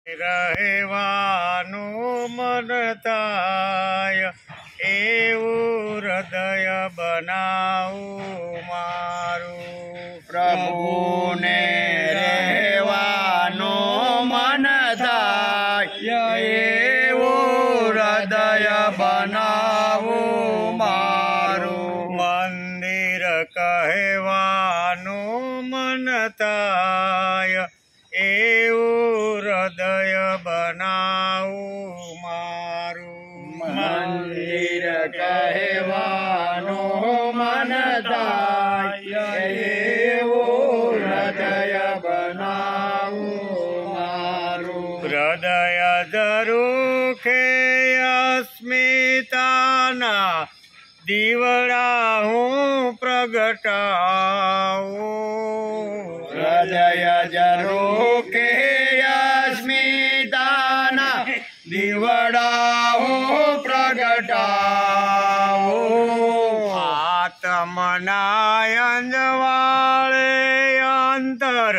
રહેવાનું મન થાય એવું હૃદય બનાવું મારું. પ્રભુને રહેવાનું મન થાય એવું હૃદય બનાવું મારું. મંદિર કહેવાનું મન થાય એવું હૃદય બનાવું મારું. મંદિર કહેવાનું મન થાય એવું હૃદય બનાવું મારું. હૃદય ધરુખે અસ્મિતાના દીવડા હું પ્રગટાવું. હૃદય જરોકે અસ્મિતાના દીવડા હું પ્રગટાવું. આત્મના અંજવાળે અંતર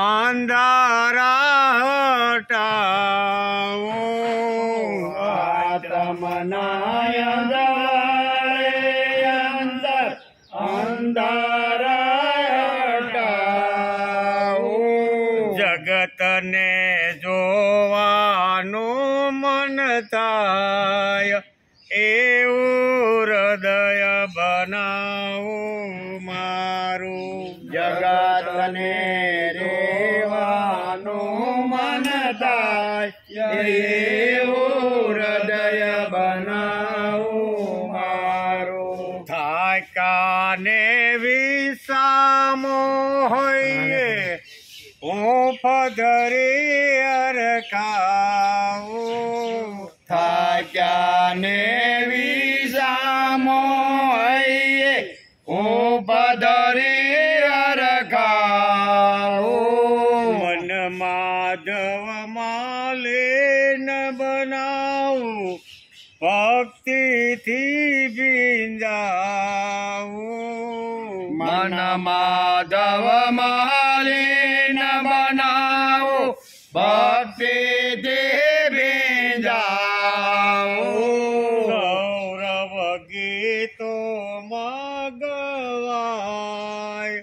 અંધારા હટાવું. આત્મના અંતર અંધારા હટાવું. જગતને જોવાનું મન થાય એવું હૃદય બનાવું મારું. જગતને રેવાનું મન થાય એવું હૃદય બનાવું મારું. થાકાને વિસામો હોઈએ હું પધરી અરખાવું. થાક્યાને વિસામો હૈયે હું પધરી અરખાવું. મન માધવ માલિન બનાવું ભક્તિથી ભીંજાવું. મન માધવ માલિન બનાવું ભક્તિથી ભીંજાવું. ગૌરવ ગીતોમાં ગવાય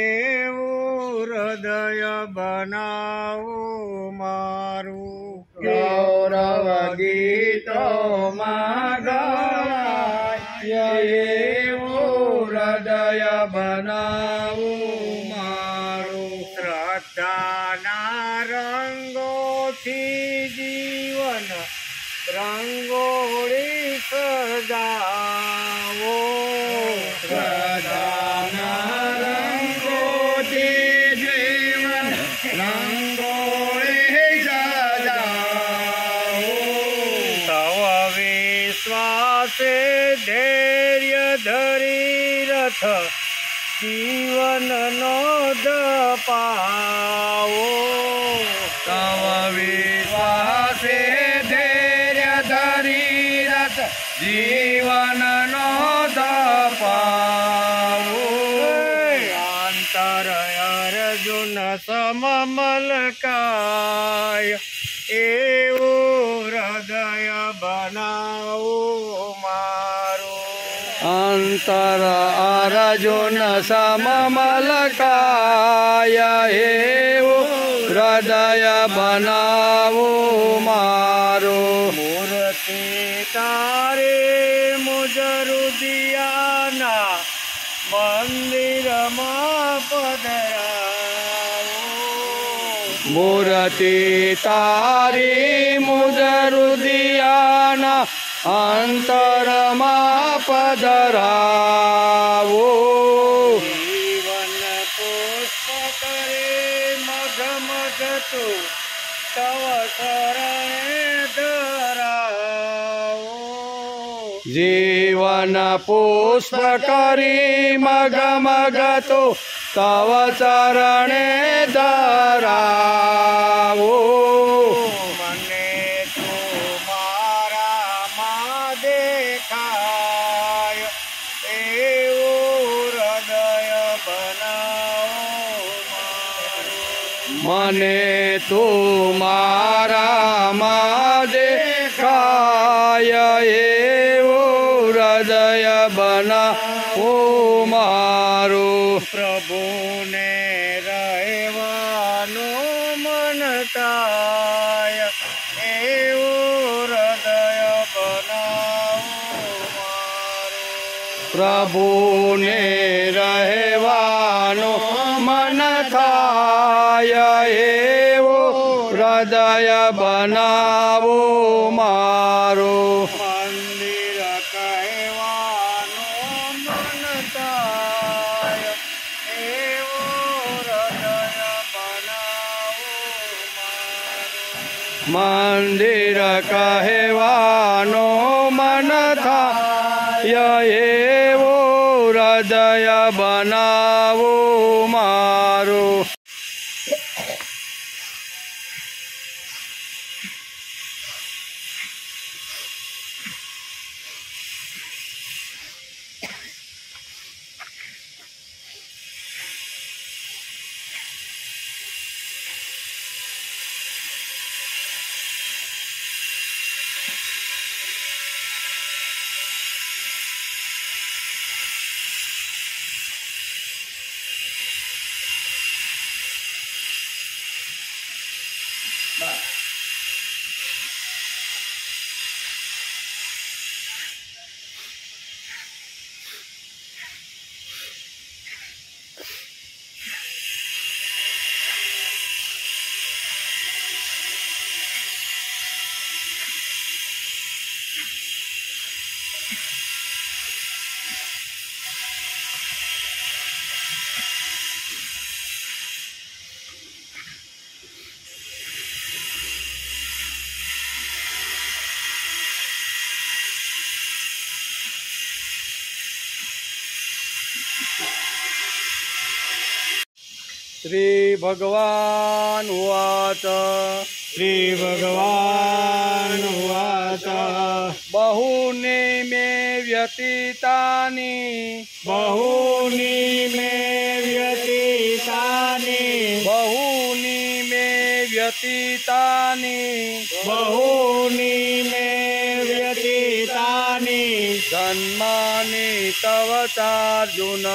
એવું હૃદય બનાવું મારું. ગૌરવ ગીતોમાં ગવાય એવું હૃદય બનાવું મારું. શ્રદ્ધાના રંગોથી જીવન રંગોળી સજાવો. શ્રદ્ધાના રંગોથી જીવન રંગોળી સજાવો. તવ વિશ્વાસે ધૈર્ય ધરી રથ જીવનનો દપાવો. તવ વિશ્વાસે ધૈર્ય ધરી રથ જીવનનો દપાવો. અંતર અર્જુન સમમલકાય એવું હૃદય બનાવું મારું. અંતર અર્જુન સમમલકાય એવું હૃદય બનાવું મારું. મૂર્તિ તારે મુજરુદિયાના મંદિરમાં પધરાવો. મૂર્તિ તારી મુજરુદિયાના અંતરમાં પધરાવો. જીવન પુષ્પ કરે મગમગતું તવ શરણે ધરાવો. જીવન પુષ્પ કરી મગમગતો તવ ચરણે ધરાવો. મને તું મારામાં દેખાય એવું હૃદય બનાવો મારું. મને તું મારામાં દેખાય એવું હૃદય બનાવો મારું. પ્રભુને રહેવાનું મન થાય એવું હૃદય બનાવો મારું. પ્રભુને રહેવાનું મન થાય એવું હૃદય બનાવો મારું. મંદિર કહેવાનું મન થાય એવું હૃદય બનાવો મારું. મંદિર કહેવાનું મન થાય એવું હૃદય બનાવો મારું. શ્રી ભગવાન ઉવાચ. શ્રી ભગવાન ઉવાચ. બહૂની મે વ્યતીતાની બહૂની મે વ્યતીતાની બહૂની મે વ્યતીતાની બહૂની મે વ્યતીતાની જન્માની તવ ચાર્જુન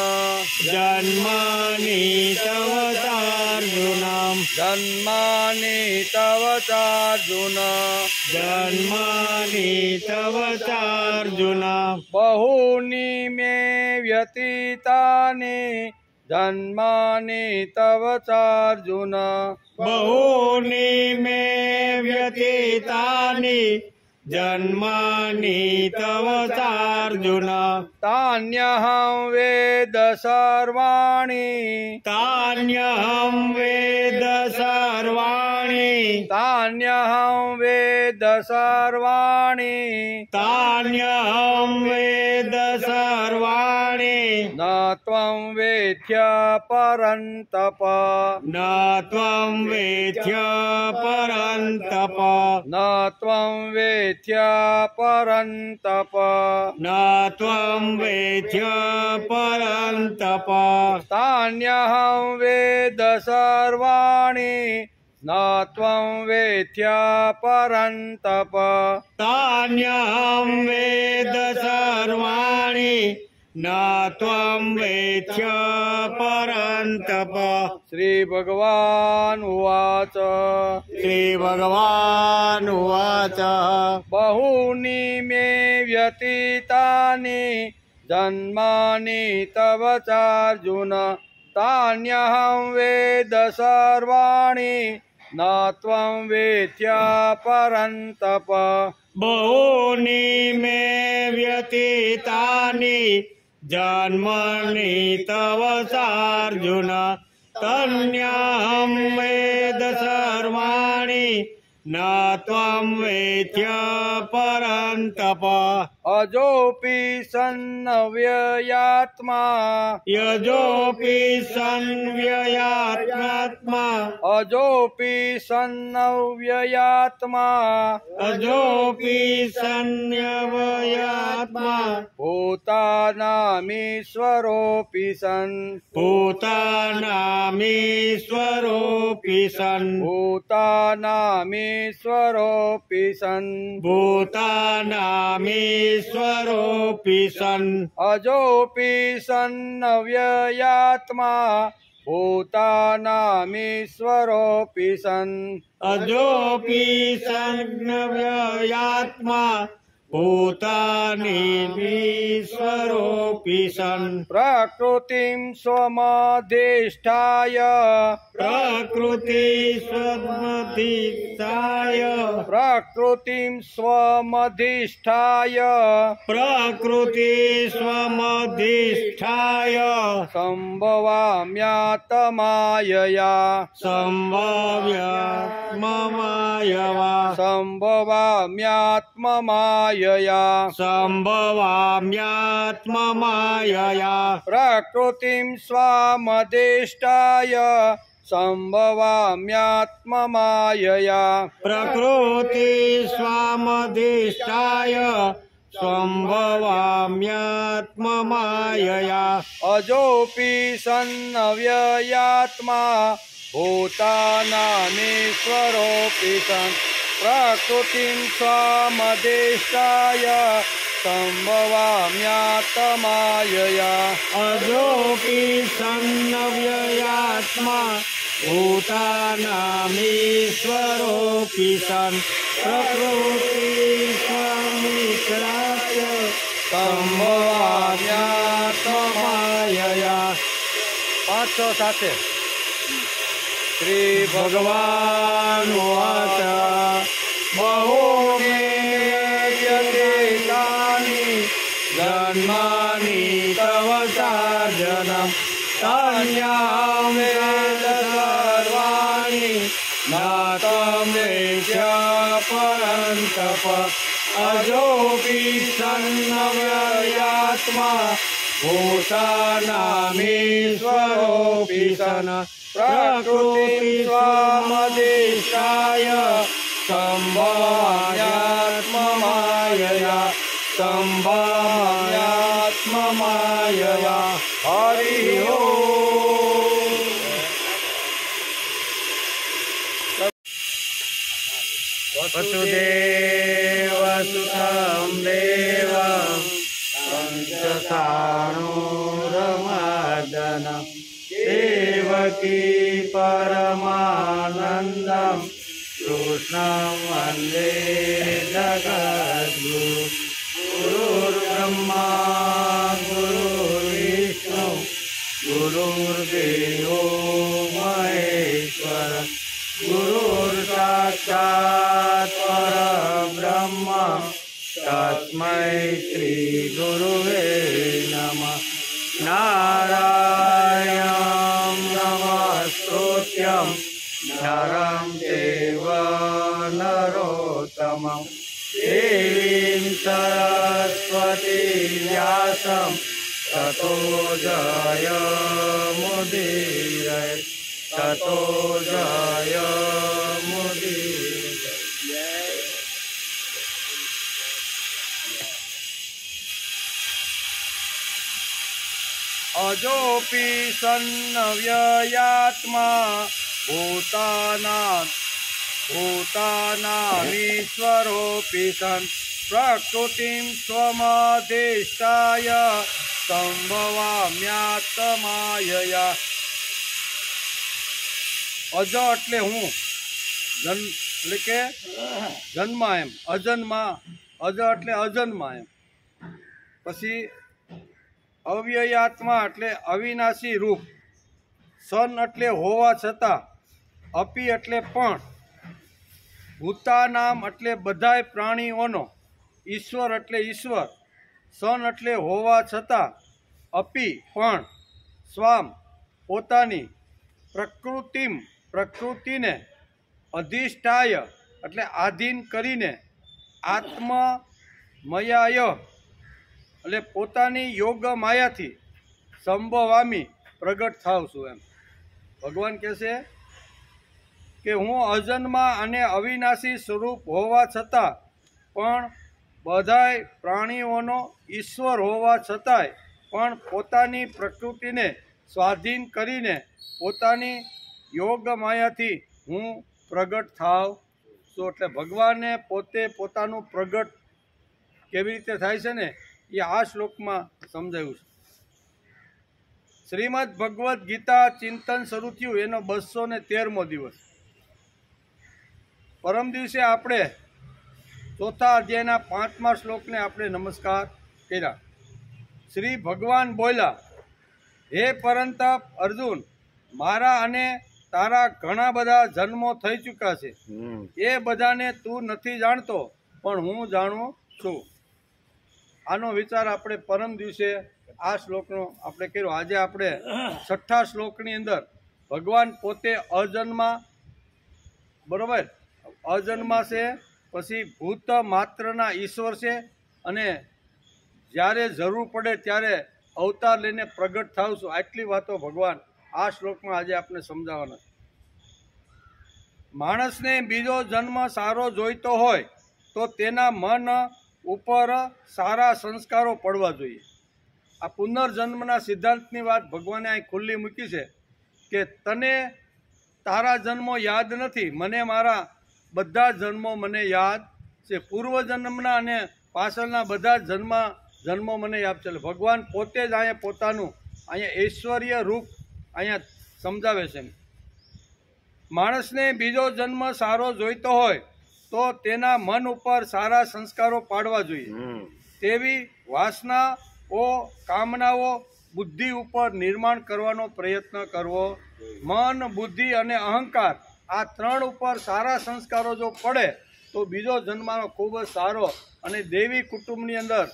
જન્માની તવ ચાર્જુનમ જન્માની તવ ચાર્જુન જન્માની તવ ચાર્જુનમ બહૂની મે વ્યતીતાની જન્માની તવ ચાર્જુન બહૂની મે વ્યતીતાની જન્માની તવ ચાર્જુન તાન્યહં વેદ સર્વાણી તાન્યહં વેદ સર્વાણી તાન્યહં વેદ સર્વાણી તાન્યહં વેદ સર્વાણી ન ત્વં વેત્ય પરંતપ ન ત્વં વેત્ય પરંતપ ન ત્વં વેત્ય પરંતપ ન ત્વં વેત્ય પરંતપ તાન્યહં વેદ સર્વાણી ન ત્વં વેત્ય પરંતપ તાન્યહં વેદ સર્વાણી ન ત્વં વેત્ય પરંતપ. શ્રી ભગવાન ઉવાચ. શ્રી ભગવાન ઉવાચ. બહૂની મે વ્યતીતાની જન્માની તવ ચાર્જુન તાન્યહં વેદ સર્વાણી ન ત્વં વેત્ય પરંતપ બહૂની મે વ્યતીતાની જન્માની તવ ચાર્જુન તન્યહં વેદ સર્વાણી ન ત્વં વેત્ય પરંતપ. અજોપી સન્ન વ્યયાત્મા યજોપી સંવ્યયાત્મા अजोऽपि सन्नव्ययात्मा अजोऽपि सन्नव्ययात्मा भूतानामीश्वरोऽपि सन् भूतानामीश्वरोऽपि सन् भूतानामीश्वरोऽपि सन् भूतानामीश्वरोऽपि सन् अजोऽपि सन्नव्ययात्मा भूतानामीश्वरोऽपि सन् अजोऽपि सन्नव्ययात्मा भूतानीश्वरोऽपि सन् प्रकृतिं स्वमधिष्ठाय प्रकृति स्वमधिष्ठाय प्रकृतिं स्वमधिष्ठाय प्रकृति स्वमधिष्ठाय सम्भवाम्यात्मायया सम्भव्यात्ममायवा सम्भवाम्यात्ममायया सम्भवाम्यात्ममायया प्रकृतिं स्वामधिष्ठाय सम्भवाम्यात्ममायया प्रकृति स्वामधिष्ठाय सम्भवाम्यात्ममायया अजोऽपि सन्नव्ययात्मा भूतानामीश्वरोऽपि सन् प्रकृतिं स्वामधिष्ठाय सम्भवाम्यात्मायया अजोऽपि सन्नव्ययात्मा भूतानामीश्वरोऽपि सन् प्रकृति स्वामित्राय सम्भवाम्यात्ममायया। पाँचों साथे श्री भगवानुवाच बहूनि व्यतीतानि जन्मानि तव चार्जनं तान्याहं वेद सर्वाणि न त्वं वेद्य परन्तप अजोऽपि सन्नव्ययात्मा भूतानामीश्वरोऽपि सन् प्रकृति स्वामधिष्ठाय सम्भवाम्यात्ममायया सम्भवाम्यात्ममायया। हरि ओम्। वसुदेवसुतं देवं पंचसाणूरमर्दनं देवकी परमानन्दं कृष्णं वन्दे जगद्गुरुं। गुरुर्ब्रह्मा गुरुर्विष्णु गुरुर्देवो महेश्वर गुरुर्साक्षात् परब्रह्म तस्मै श्रीगुरुवे नमः। नारायणं नमस्कृत्यं नरं चैव नरोत्तमं देवीं सरस्वतीं व्यासं ततो जयमुदीरये ततो जयमुदीरये। अजोऽपि सन्नव्ययात्मा भूतानामीश्वरोऽपि सन् प्रकृतिं स्वमधिष्ठाय सम्भवाम्यात्मायया। अज એટલે હું એટલે કે જન્મા એમ, અજન્મા, અજ એટલે અજન્મા એમ. પછી અવ્યયાત્મા એટલે અવિનાશી રૂપ, સન એટલે હોવા છતાં, અપી એટલે પણ, ભૂતાનામ એટલે બધાય પ્રાણીઓનો, ઈશ્વર એટલે ઈશ્વર, સન એટલે હોવા છતાં, અપી પણ, સ્વામ પોતાની, પ્રકૃતિમ પ્રકૃતિને, અધિષ્ઠાય એટલે આધીન કરીને, આત્મમયાય એટલે પોતાની યોગ માયાથી સંભવામી પ્રગટ થાવ છું એમ. ભગવાન કહે છે કે હું અજન્મા અને અવિનાશી સ્વરૂપ હોવા છતાં પણ બધાય પ્રાણીઓનો ઈશ્વર હોવા છતાંય પણ પોતાની પ્રકૃતિને સ્વાધીન કરીને પોતાની યોગ માયાથી હું પ્રગટ થાવ છું. એટલે ભગવાને પોતે પોતાનું પ્રગટ કેવી રીતે થાય છે ને એ આ શ્લોકમાં સમજાવ્યું છે. શ્રીમદ ભગવદ્ ગીતા ચિંતન શરૂ થયું એનો 213મો દિવસ. પરમ દિવસે આપણે ચોથા અધ્યાયના 5મા શ્લોકને આપણે નમસ્કાર કર્યા. શ્રી ભગવાન બોલ્યા, હે પરંતપ અર્જુન, મારા અને તારા ઘણા બધા જન્મો થઈ ચૂક્યા છે. એ બધાને તું નથી જાણતો, પણ હું જાણું છું. આનો વિચાર આપણે પરમ દિવસે આ શ્લોકનો આપણે કર્યો. આજે આપણે 6થા શ્લોકની અંદર ભગવાન પોતે અજન્મા, બરોબર, અજન્મા છે, પછી ભૂત માત્રના ઈશ્વર છે, અને જ્યારે જરૂર પડે ત્યારે અવતાર લઈને પ્રગટ થાવ છું. આટલી વાતો ભગવાન આ શ્લોકમાં આજે આપણે સમજાવવાના છે. માણસને બીજો જન્મ સારો જોઈતો હોય તો તેના મન ઉપર સારા સંસ્કારો પડવા જોઈએ. આ પુનર્જન્મના સિદ્ધાંતની વાત ભગવાને અહીં ખુલ્લી મૂકી છે કે તને તારા જન્મો યાદ નથી, મને મારા બધા જન્મો મને યાદ છે. પૂર્વજન્મના અને પાછળના બધા જન્મો મને યાદ છે. ભગવાન પોતે જ અહીંયા પોતાનું અહીંયા ઐશ્વર્ય રૂપ અહીંયા સમજાવે છે. માણસને બીજો જન્મ સારો જોઈતો હોય તો તેના મન ઉપર સારા સંસ્કારો પાડવા જોઈએ. તેવી વાસનાઓ, કામનાઓ બુદ્ધિ ઉપર નિર્માણ કરવાનો પ્રયત્ન કરવો. મન, બુદ્ધિ અને અહંકાર આ 3 ઉપર સારા સંસ્કારો જો પડે તો બીજો જન્મનો ખૂબ જ સારો અને દેવી કુટુંબની અંદર,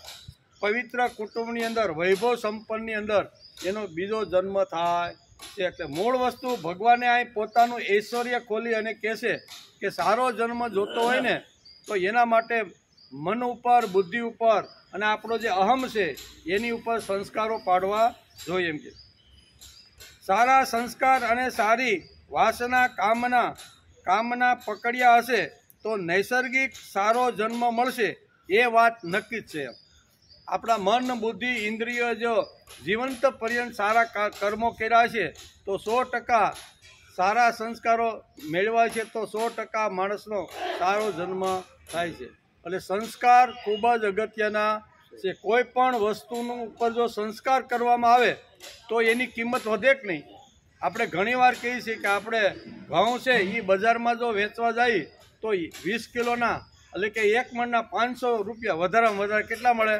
પવિત્ર કુટુંબની અંદર, વૈભવ સંપન્નની અંદર એનો બીજો જન્મ થાય છે. એટલે મૂળ વસ્તુ ભગવાને અહીં પોતાનું ઐશ્વર્ય ખોલી અને કહે છે કે સારો જન્મ જોતો હોય ને તો એના માટે મન ઉપર, બુદ્ધિ ઉપર અને આપણો જે અહમ છે એની ઉપર સંસ્કારો પાડવા જોઈએ. એમ કે સારા સંસ્કાર અને સારી વાસના, કામના પકડ્યા હશે તો નૈસર્ગિક સારો જન્મ મળશે, એ વાત નક્કી જ છે. આપણા મન, બુદ્ધિ, ઇન્દ્રિયો જો જીવંત પર્યંત સારા કર્મો કર્યા છે તો 100% સારા સંસ્કારો મેળવાય છે, તો 100% માણસનો સારો જન્મ થાય છે. એટલે સંસ્કાર ખૂબ જ અગત્યના છે. કોઈ પણ વસ્તુનું ઉપર જો સંસ્કાર કરવામાં આવે તો એની કિંમત વધે કે નહીં. આપણે ઘણીવાર કહીએ છીએ કે આપણે ઘઉં છે એ બજારમાં જો વેચવા જઈએ તો 20 કિલોના એટલે કે 1 મણના 500 રૂપિયા, વધારેમાં વધારે કેટલા મળે?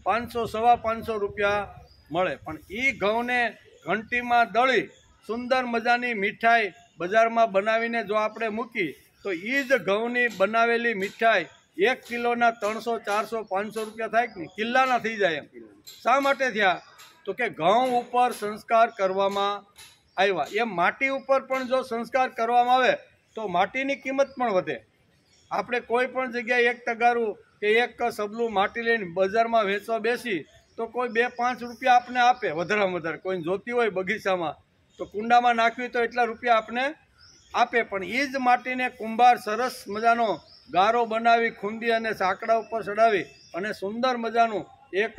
500, 550 રૂપિયા મળે. પણ એ ઘઉંને ઘંટીમાં દળી સુંદર મજાની મીઠાઈ બજારમાં બનાવીને જો આપણે મૂકી તો એ જ ઘઉંની બનાવેલી મીઠાઈ 1 કિલોના 300, 400, 500 રૂપિયા થાય કે નહીં? કિલ્લાના થઈ જાય. એમ શા માટે થયા? તો કે ઘઉં ઉપર સંસ્કાર કરવામાં આવ્યા. એમ માટી ઉપર પણ જો સંસ્કાર કરવામાં આવે તો માટીની કિંમત પણ વધે. આપણે કોઈ પણ જગ્યાએ 1 તગારું કે 1 સબલું માટી લઈને બજારમાં વેચવા બેસી તો કોઈ 2-5 રૂપિયા આપણે આપે, વધારેમાં વધારે. કોઈને જોતી હોય બગીચામાં તો કુંડામાં નાખવી તો એટલા રૂપિયા આપણે આપે. પણ એ જ માટીને કુંભાર સરસ મજાનો ગારો બનાવી, ખૂંદી અને સાંકડા ઉપર ચડાવી અને સુંદર મજાનું એક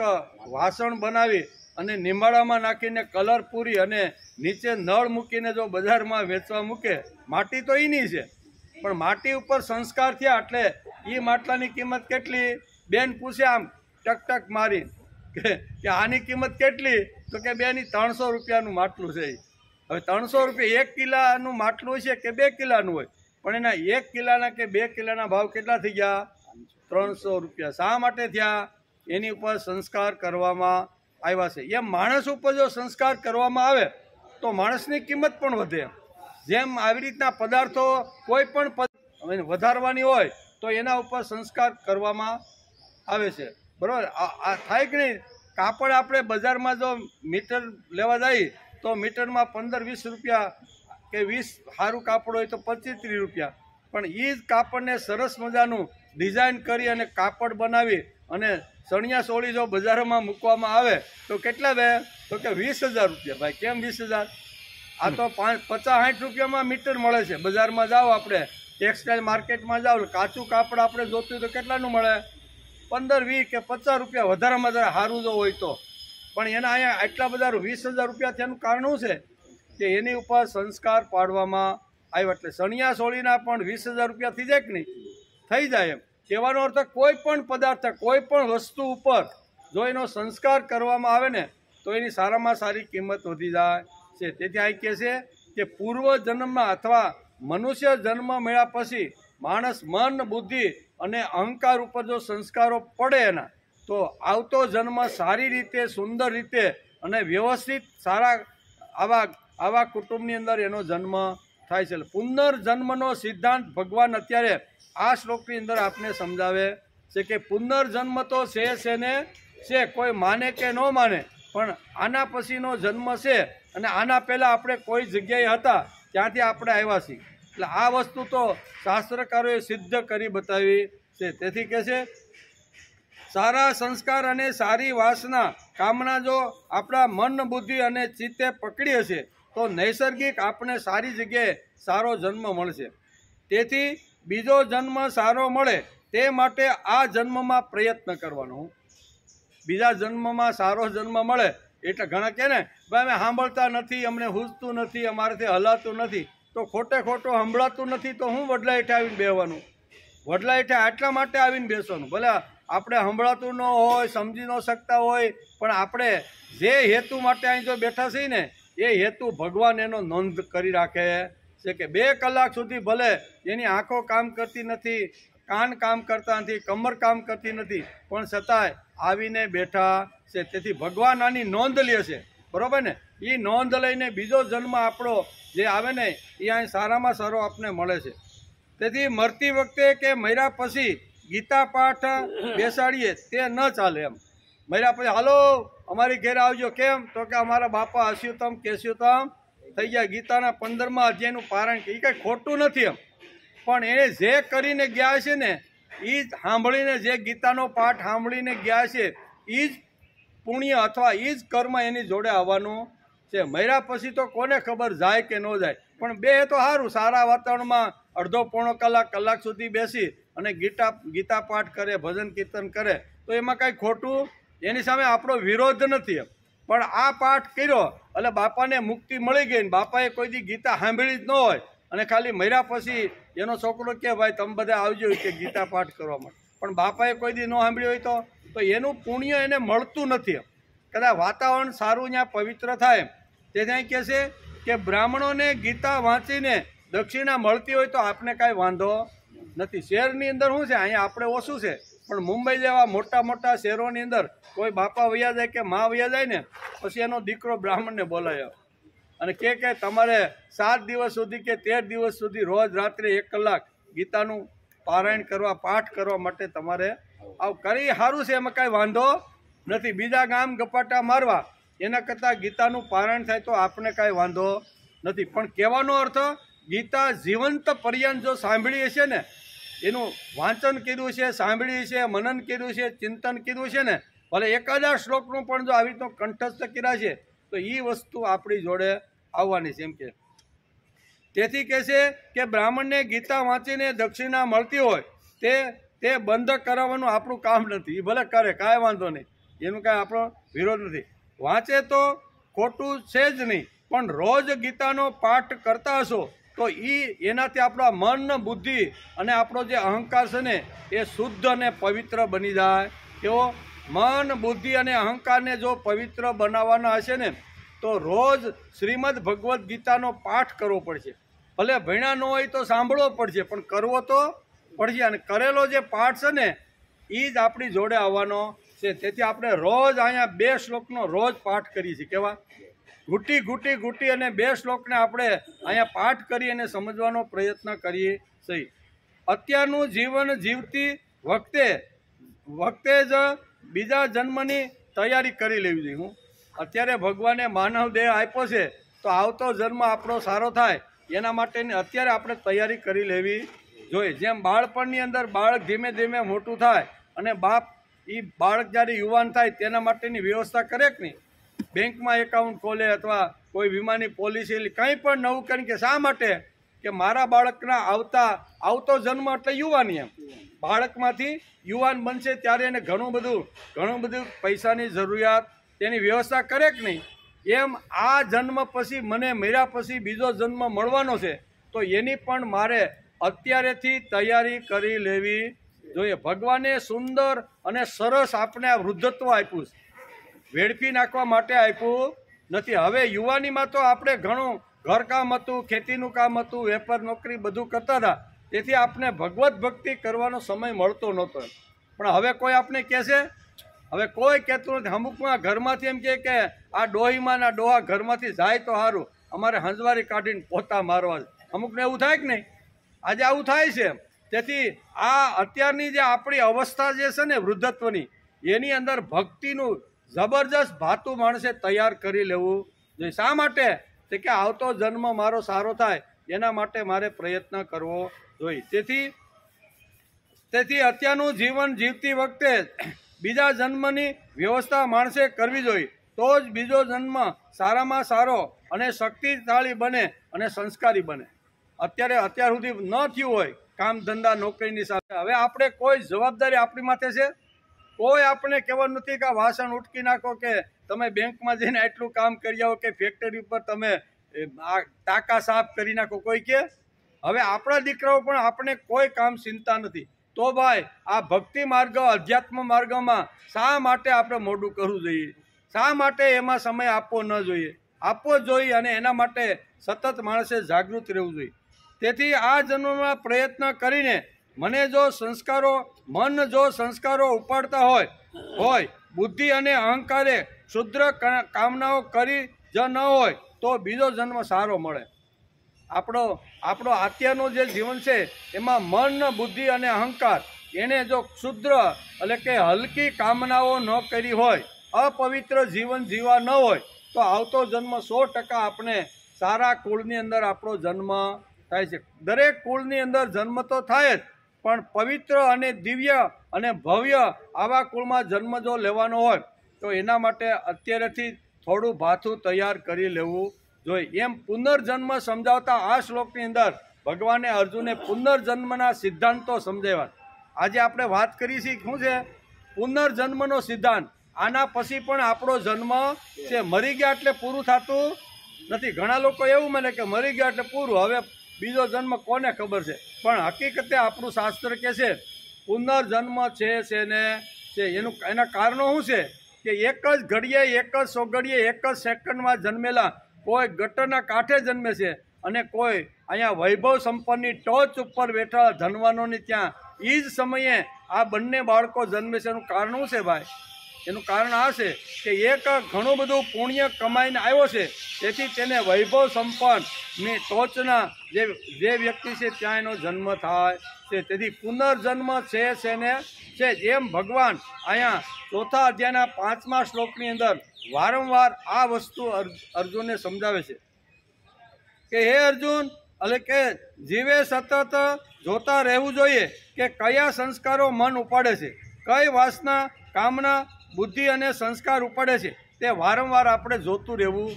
વાસણ બનાવી અને નિમાડામાં નાખીને કલર પૂરી અને નીચે નળ મૂકીને જો બજારમાં વેચવા મૂકે, માટી તો એની છે પણ માટી ઉપર સંસ્કાર થયા એટલે એ માટલાની કિંમત કેટલી? બેન પૂછે આમ ટક ટક મારી કે આની કિંમત કેટલી? તો કે બેની 300 રૂપિયાનું માટલું છે. હવે 300 રૂપિયા 1 કિલાનું માટલું છે કે 2 કિલાનું હોય, પણ એના 1 કિલાના કે 2 કિલાના ભાવ કેટલા થઈ ગયા? 300 રૂપિયા. શા માટે થયા? એની ઉપર સંસ્કાર કરવામાં આવ્યા છે. એમ માણસ ઉપર જો સંસ્કાર કરવામાં આવે તો માણસની કિંમત પણ વધે. જેમ આવી રીતના પદાર્થો કોઈ પણ વધારવાની હોય તો એના ઉપર સંસ્કાર કરવામાં આવે છે. બરાબર? આ થાય કે નહીં? કાપડ આપણે બજારમાં જો મીટર લેવા જઈએ તો મીટરમાં 15-20 રૂપિયા કે 20 સારું કાપડ હોય તો 25-30 રૂપિયા. પણ એ જ કાપડને સરસ મજાનું ડિઝાઇન કરી અને કાપડ બનાવી અને ચણિયા ચોળી જો બજારોમાં મૂકવામાં આવે તો કેટલા બે? તો કે 20,000 રૂપિયા. ભાઈ કેમ 20,000? આ તો 50-60 રૂપિયામાં મીટર મળે છે. બજારમાં જાઓ આપણે ટેક્સટાઇલ માર્કેટમાં જાઓ, કાચું કાપડ આપણે જોતું તો કેટલાનું મળે? 15, 20 કે 50 રૂપિયા વધારેમાં વધારે સારું જો હોય તો. પણ એના અહીંયા આટલા બધા 20,000 રૂપિયા થયાનું કારણ શું છે? કે એની ઉપર સંસ્કાર પાડવામાં આવ્યા. એટલે સણિયા સોળીના પણ 20,000 રૂપિયા થઈ જાય કે નહીં? થઈ જાય. એમ કહેવાનો અર્થ કોઈ પણ પદાર્થ, કોઈ પણ વસ્તુ ઉપર જો એનો સંસ્કાર કરવામાં આવે ને તો એની સારામાં સારી કિંમત વધી જાય છે. તેથી આ કહે છે કે પૂર્વ જન્મમાં અથવા મનુષ્ય જન્મ મળ્યા પછી માણસ મન, બુદ્ધિ અને અહંકાર ઉપર જો સંસ્કારો પડે એના, તો આવતો જન્મ સારી રીતે, સુંદર રીતે અને વ્યવસ્થિત સારા આવા કુટુંબની અંદર એનો જન્મ થાય છે. પુનર્જન્મનો સિદ્ધાંત ભગવાન અત્યારે આ શ્લોકની અંદર આપને સમજાવે છે કે પુનર્જન્મ તો છે ને છે, કોઈ માને કે ન માને, પણ આના પછીનો જન્મ છે અને આના પહેલાં આપણે કોઈ જગ્યાએ હતા ત્યાંથી આપણે આવ્યા છીએ. એટલે આ વસ્તુ તો શાસ્ત્રકારોએ સિદ્ધ કરી બતાવી છે. તેથી કહે છે સારા સંસ્કાર અને સારી વાસના કામના જો આપણા મન, બુદ્ધિ અને ચિત્તે પકડી હશે તો નૈસર્ગિક આપણે સારી જગ્યાએ સારો જન્મ મળશે. તેથી બીજો જન્મ સારો મળે તે માટે આ જન્મમાં પ્રયત્ન કરવાનો. બીજા જન્મમાં સારો જન્મ મળે એટલે ઘણા કહે ને ભાઈ અમે સાંભળતા નથી, અમને હૂજતું નથી, અમારાથી હલાતું નથી. તો ખોટું સંભળાતું નથી તો હું વડલા હેઠે આવીને બેસવાનું? વડલા હેઠે આટલા માટે આવીને બેસવાનું. ભલે આપણે સંભળાતું ન હોય, સમજી ન શકતા હોય, પણ આપણે જે હેતુ માટે અહીં જો બેઠા છીએ ને એ હેતુ ભગવાન એનો નોંધ કરી રાખે છે કે 2 કલાક સુધી ભલે એની આંખો કામ કરતી નથી, કાન કામ કરતા નથી, કમર કામ કરતી નથી, પણ છતાંય આવીને બેઠા છે. તેથી ભગવાન આની નોંધ લે છે, બરાબર ને? એ નોંધ લઈને બીજો જન્મ આપણો જે આવે ને એ અહીં સારામાં સારો આપને મળે છે. તેથી મરતી વખતે કે મર્યા પછી ગીતા પાઠ બેસાડીએ તે ન ચાલે. એમ મર્યા પછી હાલો અમારી ઘેર આવજો, કેમ? તો કે અમારા બાપા અસ્યુતમ કેસ્યુતમ થઈ ગયા, ગીતાના 15મા અધ્યાયનું પારાયણ. એ કંઈ ખોટું નથી એમ, પણ એ જે કરીને ગયા છે ને એ જ સાંભળીને, જે ગીતાનો પાઠ સાંભળીને ગયા છે એ જ પુણ્ય અથવા એ જ કર્મ એની જોડે આવવાનું છે. મર્યા પછી તો કોને ખબર જાય કે ન જાય, પણ બે તો સારું, સારા વાતાવરણમાં અડધો-પોણો કલાક સુધી બેસી અને ગીતા પાઠ કરે, ભજન કીર્તન કરે તો એમાં કાંઈ ખોટું, એની સામે આપણો વિરોધ નથી એમ. પણ આ પાઠ કર્યો એટલે બાપાને મુક્તિ મળી ગઈ, બાપાએ કોઈ દી ગીતા સાંભળી જ ન હોય અને ખાલી મર્યા પછી એનો છોકરો કે ભાઈ તમે બધા આવજો કે ગીતા પાઠ કરવા માટે, પણ બાપાએ કોઈ દી ન સાંભળ્યું હોય તો એનું પુણ્ય એને મળતું નથી એમ. કદાચ વાતાવરણ સારું ત્યાં પવિત્ર થાય તે ત્યાં કહે છે કે બ્રાહ્મણોને ગીતા વાંચીને દક્ષિણા મળતી હોય તો આપને કાંઈ વાંધો નથી. શહેરની અંદર શું છે, અહીંયા આપણે ઓછું છે, પણ મુંબઈ જેવા મોટા શહેરોની અંદર કોઈ બાપા વયા જાય કે મા વયા જાય ને પછી એનો દીકરો બ્રાહ્મણને બોલાય અને કે તમારે 7 દિવસ સુધી કે 13 દિવસ સુધી રોજ રાત્રે 1 કલાક ગીતાનું પારાયણ કરવા, પાઠ કરવા માટે તમારે આવું કરી સારું છે, એમાં કાંઈ વાંધો નથી. બીજા ગામ ગપાટા મારવા એના કરતાં ગીતાનું પારાયણ થાય તો આપણે કાંઈ વાંધો નથી. પણ કહેવાનો અર્થ ગીતા જીવંત પર્યંત જો સાંભળી હશે ને, એનું વાંચન કર્યું છે, સાંભળ્યું છે, મનન કર્યું છે, ચિંતન કર્યું છે ને, ભલે 1000 શ્લોકનું પણ જો આવી રીતનો કંઠસ્થ કર્યા છે તો એ વસ્તુ આપણી જોડે આવવાની છે એમ કે. તેથી કહે છે કે બ્રાહ્મણને ગીતા વાંચીને દક્ષિણા મળતી હોય તે બંધ કરાવવાનું આપણું કામ નથી. એ ભલે કરે, કાંઈ વાંધો નહીં, એનું કાંઈ આપણો વિરોધ નથી. વાંચે તો ખોટું છે જ નહીં, પણ રોજ ગીતાનો પાઠ કરતા હશો તો એનાથી આપણા મન, બુદ્ધિ અને આપણો જે અહંકાર છે ને એ શુદ્ધ અને પવિત્ર બની જાય. એવો મન, બુદ્ધિ અને અહંકારને જો પવિત્ર બનાવવાના હશે ને તો રોજ શ્રીમદ ભગવદ્ ગીતાનો પાઠ કરવો પડશે. ભલે ભણ્યા ન હોય તો સાંભળવો પડશે, પણ કરવો તો પડશે. અને કરેલો જે પાઠ છે ને એ જ આપણી જોડે આવવાનો છે. તેથી આપણે રોજ અહીંયા 2 શ્લોકનો રોજ પાઠ કરીએ છીએ. કેવા ઘૂંટી અને 2 શ્લોકને આપણે અહીંયા પાઠ કરી અને સમજવાનો પ્રયત્ન કરીએ છીએ. અત્યારનું જીવન જીવતી વખતે જ બીજા જન્મની તૈયારી કરી લેવી જોઈએ. અત્યારે ભગવાને માનવ દેહ આપ્યો છે તો આવતો જન્મ આપણો સારો થાય એના માટેની અત્યારે આપણે તૈયારી કરી લેવી જોઈએ. જેમ બાળપણની અંદર બાળક ધીમે ધીમે મોટું થાય અને બાપ એ બાળક જ્યારે યુવાન થાય તેના માટેની વ્યવસ્થા કરે કે નહીં, બેંકમાં એકાઉન્ટ ખોલે અથવા કોઈ વીમાની પોલિસી કંઈ પણ નવું કરીને કે શા માટે કે મારા બાળકના આવતો જન્મ એટલે યુવાની એમ બાળકમાંથી યુવાન બનશે ત્યારે એને ઘણું બધું પૈસાની જરૂરિયાત તેની વ્યવસ્થા કરે કે નહીં એમ આ જન્મ પછી મને મર્યા પછી બીજો જન્મ મળવાનો છે તો એની પણ મારે અત્યારેથી તૈયારી કરી લેવી જોઈએ. ભગવાને સુંદર અને સરસ આપણે આ વૃદ્ધત્વ આપ્યું છે, વેડફી નાખવા માટે આપ્યું નથી. હવે યુવાનીમાં તો આપણે ઘણું ઘરકામ હતું, ખેતીનું કામ હતું, વેપાર નોકરી બધું કરતા હતા, તેથી આપણે ભગવત ભક્તિ કરવાનો સમય મળતો નહોતો. પણ હવે કોઈ આપણે કહેશે, હવે કોઈ કહેતું નથી. અમુકમાં ઘરમાંથી એમ કહે કે આ ડોહીમાં ના ડોહા ઘરમાંથી જાય તો સારું, અમારે હંજવારી કાઢીને પોતા મારવા છે. અમુકને એવું થાય કે નહીં? આજે આવું થાય છે. તેથી આ અત્યારની જે આપણી અવસ્થા જે છે ને વૃદ્ધત્વની, એની અંદર ભક્તિનું જબરજસ્ત ભાતું માણસે તૈયાર કરી લેવું જોઈએ. શા માટે? તે કે આવતો જન્મ મારો સારો થાય એના માટે મારે પ્રયત્ન કરવો જોઈએ. તેથી અત્યારનું જીવન જીવતી વખતે બીજા જન્મની વ્યવસ્થા માણસે કરવી જોઈએ, તો જ બીજો જન્મ સારામાં સારો અને શક્તિશાળી બને અને સંસ્કારી બને. અત્યાર સુધી ન થયું હોય કામ ધંધા નોકરીની સાથે, હવે આપણે કોઈ જવાબદારી આપણી માથે છે? કોઈ આપણે કહેવાનું નથી કે વાસણ ઉટકી નાખો, કે તમે બેંકમાં જઈને આટલું કામ કરી આવો, કે ફેક્ટરી ઉપર તમે આ ટાંકા સાફ કરી નાખો. કોઈ કે હવે આપણા દીકરાઓ પણ આપણે કોઈ કામ ચિંતા નથી. તો ભાઈ આ ભક્તિ માર્ગ અધ્યાત્મ માર્ગમાં શા માટે આપણે મોડું કરવું જોઈએ? શા માટે એમાં સમય આપવો ન જોઈએ? આપવો જોઈએ, અને એના માટે સતત માણસે જાગૃત રહેવું જોઈએ. તેથી આ જન્મમાં પ્રયત્ન કરીને મન જો સંસ્કારો ઉપાડતા હોય બુદ્ધિ અને અહંકારે ક્ષુદ્ર કામનાઓ કરી જ ન હોય તો બીજો જન્મ સારો મળે. આપણો અત્યારનું જે જીવન છે એમાં મન, બુદ્ધિ અને અહંકાર એને જો ક્ષુદ્ર એટલે કે હલકી કામનાઓ ન કરી હોય, અપવિત્ર જીવન જીવા ન હોય, તો આવતો જન્મ 100% આપણે સારા કુળની અંદર આપણો જન્મ થાય છે. દરેક કુળની અંદર જન્મ તો થાય જ, પણ પવિત્ર અને દિવ્ય અને ભવ્ય આવા કુળમાં જન્મ જો લેવાનો હોય તો એના માટે અત્યારેથી થોડું ભાથું તૈયાર કરી લેવું જોઈએ. એમ પુનર્જન્મ સમજાવતા આ શ્લોકની અંદર ભગવાને અર્જુને પુનર્જન્મના સિદ્ધાંતો સમજાવ્યા. આજે આપણે વાત કરી છે શું છે? પુનર્જન્મનો સિદ્ધાંત. આના પછી પણ આપણો જન્મ છે. મરી ગયા એટલે પૂરું થતું નથી. ઘણા લોકો એવું માને કે મરી ગયા એટલે પૂરું, હવે બીજો જન્મ કોને ખબર છે? પણ હકીકતે આપણું શાસ્ત્ર કહે છે પુનર્જન્મ છે એના કારણો શું છે? કે એક જ ઘડીએ, એક જ સોગડીએ, એક જ સેકન્ડમાં જન્મેલા કોઈ ગટરના કાંઠે જન્મે છે, અને કોઈ અહીંયા વૈભવ સંપન્નની ટોચ ઉપર બેઠા ધનવાનોની ત્યાં એ જ સમયે આ બંને બાળકો જન્મે છે. એનું કારણ શું છે ભાઈ? એનું કારણ આ છે કે એક ઘણું બધું પુણ્ય કમાઈને આવ્યો છે, તેથી તેને વૈભવ સંપન્નની ટોચના જે વ્યક્તિ છે ત્યાં એનો જન્મ થાય છે. તેથી પુનર્જન્મ છે એમ ભગવાન અહીંયા 4થા અધ્યાયના 5મા શ્લોકની અંદર વારંવાર આ વસ્તુ અર્જુનને સમજાવે છે કે હે અર્જુન, એટલે કે જીવે સતત જોતા રહેવું જોઈએ કે કયા સંસ્કારો મન ઉપાડે છે, કઈ વાસના, કામના, બુદ્ધિ અને સંસ્કાર ઉપાડે છે, તે વારંવાર આપણે જોતું રહેવું.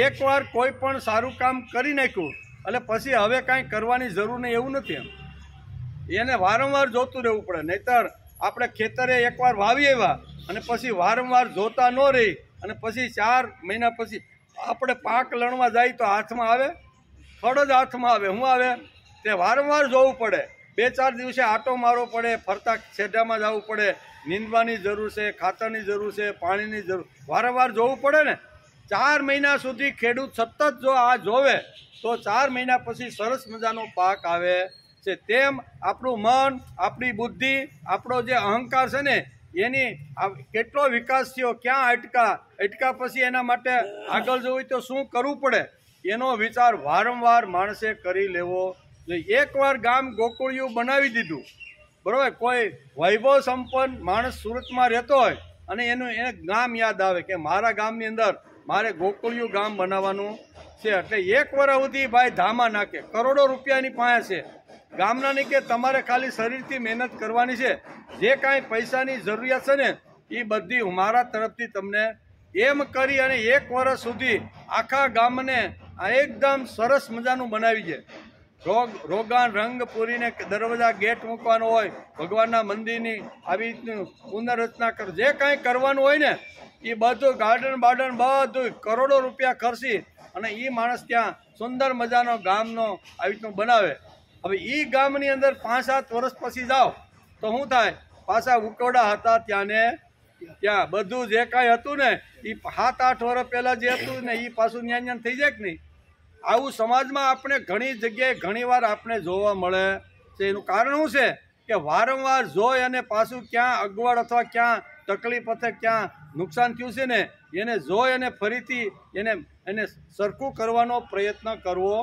એકવાર કોઈ પણ સારું કામ કરી નાખ્યું એટલે પછી હવે કાંઈ કરવાની જરૂર નહીં એવું નથી. એને વારંવાર જોતું રહેવું પડે. નહીતર આપણે ખેતરે એકવાર વાવી આવ્યા અને પછી વારંવાર જોતા ન રહી અને પછી 4 મહિના પછી આપણે પાક લણવા જાય તો હાથમાં આવે? ફળ જ હાથમાં આવે. શું આવે? તે વારંવાર જોવું પડે. 2-4 દિવસે આટો મારવો પડે, ફરતા છેડામાં જવું પડે, નીંદવાની જરૂર છે, ખાતરની જરૂર છે, પાણીની જરૂર, વારંવાર જોવું પડે ને. 4 મહિના સુધી ખેડૂત સતત જો આ જોવે તો 4 મહિના પછી સરસ મજાનો પાક આવે છે. તેમ આપણું મન, આપણી બુદ્ધિ, આપણો જે અહંકાર છે ને એની કેટલો વિકાસ થયો, ક્યાં અટકા પછી એના માટે આગળ જવું તો શું કરવું પડે એનો વિચાર વારંવાર માણસે કરી લેવો જોઈએ. એકવાર ગામ ગોકુળિયું બનાવી દીધું, બરાબર, કોઈ વૈભવ સંપન્ન માણસ સુરતમાં રહેતો હોય અને એને ગામ યાદ આવે કે મારા ગામની અંદર મારે ગોકુળિયું ગામ બનાવવાનું છે, એટલે 1 વર્ષ સુધી ભાઈ ધામા નાખે, કરોડો રૂપિયાની પાસે છે. ગામના નહીં કે તમારે ખાલી શરીરથી મહેનત કરવાની છે, જે કાંઈ પૈસાની જરૂરિયાત છે ને એ બધી મારા તરફથી તમને એમ કરી અને 1 વર્ષ સુધી આખા ગામને આ એકદમ સરસ મજાનું બનાવી છે. રોગાન રંગ પૂરીને દરવાજા ગેટ મૂકવાનો હોય, ભગવાનના મંદિરની આવી રીતની પુનર્રચના કર, જે કાંઈ કરવાનું હોય ને એ બધું ગાર્ડન બાર્ડન બધું કરોડો રૂપિયા ખર્ચી અને એ માણસ ત્યાં સુંદર મજાનો ગામનો આવી રીતનું બનાવે. હવે એ ગામની અંદર 5-7 વર્ષ પછી જાઓ તો શું થાય? પાછા ઉકોડા હતા ત્યાં ને ત્યાં બધું જે કાંઈ હતું ને એ 7-8 વર્ષ પહેલાં જે હતું ને એ પાછું ન્યાન થઈ જાય કે નહીં? આવું સમાજમાં આપણે ઘણી જગ્યાએ ઘણીવાર આપણે જોવા મળે છે. એનું કારણ શું છે કે વારંવાર જોઈ અને પાછું ક્યાં અગવડ અથવા ક્યાં તકલીફ અથવા ક્યાં નુકસાન થયું છે ને એને જોઈ અને ફરીથી એને સરખું કરવાનો પ્રયત્ન કરવો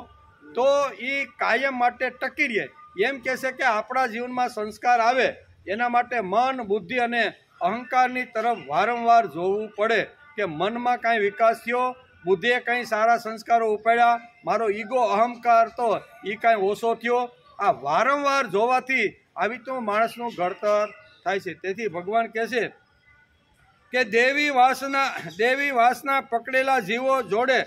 તો એ કાયમ માટે ટકી રહે. એમ કહેશે કે આપણા જીવનમાં સંસ્કાર આવે એના માટે મન, બુદ્ધિ અને અહંકારની તરફ વારંવાર જોવું પડે કે મનમાં કાંઈ વિકાસ થયો, બુદ્ધિએ કંઈ સારા સંસ્કારો ઉપાડ્યા, મારો ઈગો અહંકાર તો એ કાંઈ ઓછો થયો. આ વારંવાર જોવાથી આવી તો માણસનું ઘડતર થાય છે. તેથી ભગવાન કહે છે કે દેવી વાસના પકડેલા જીવો જોડે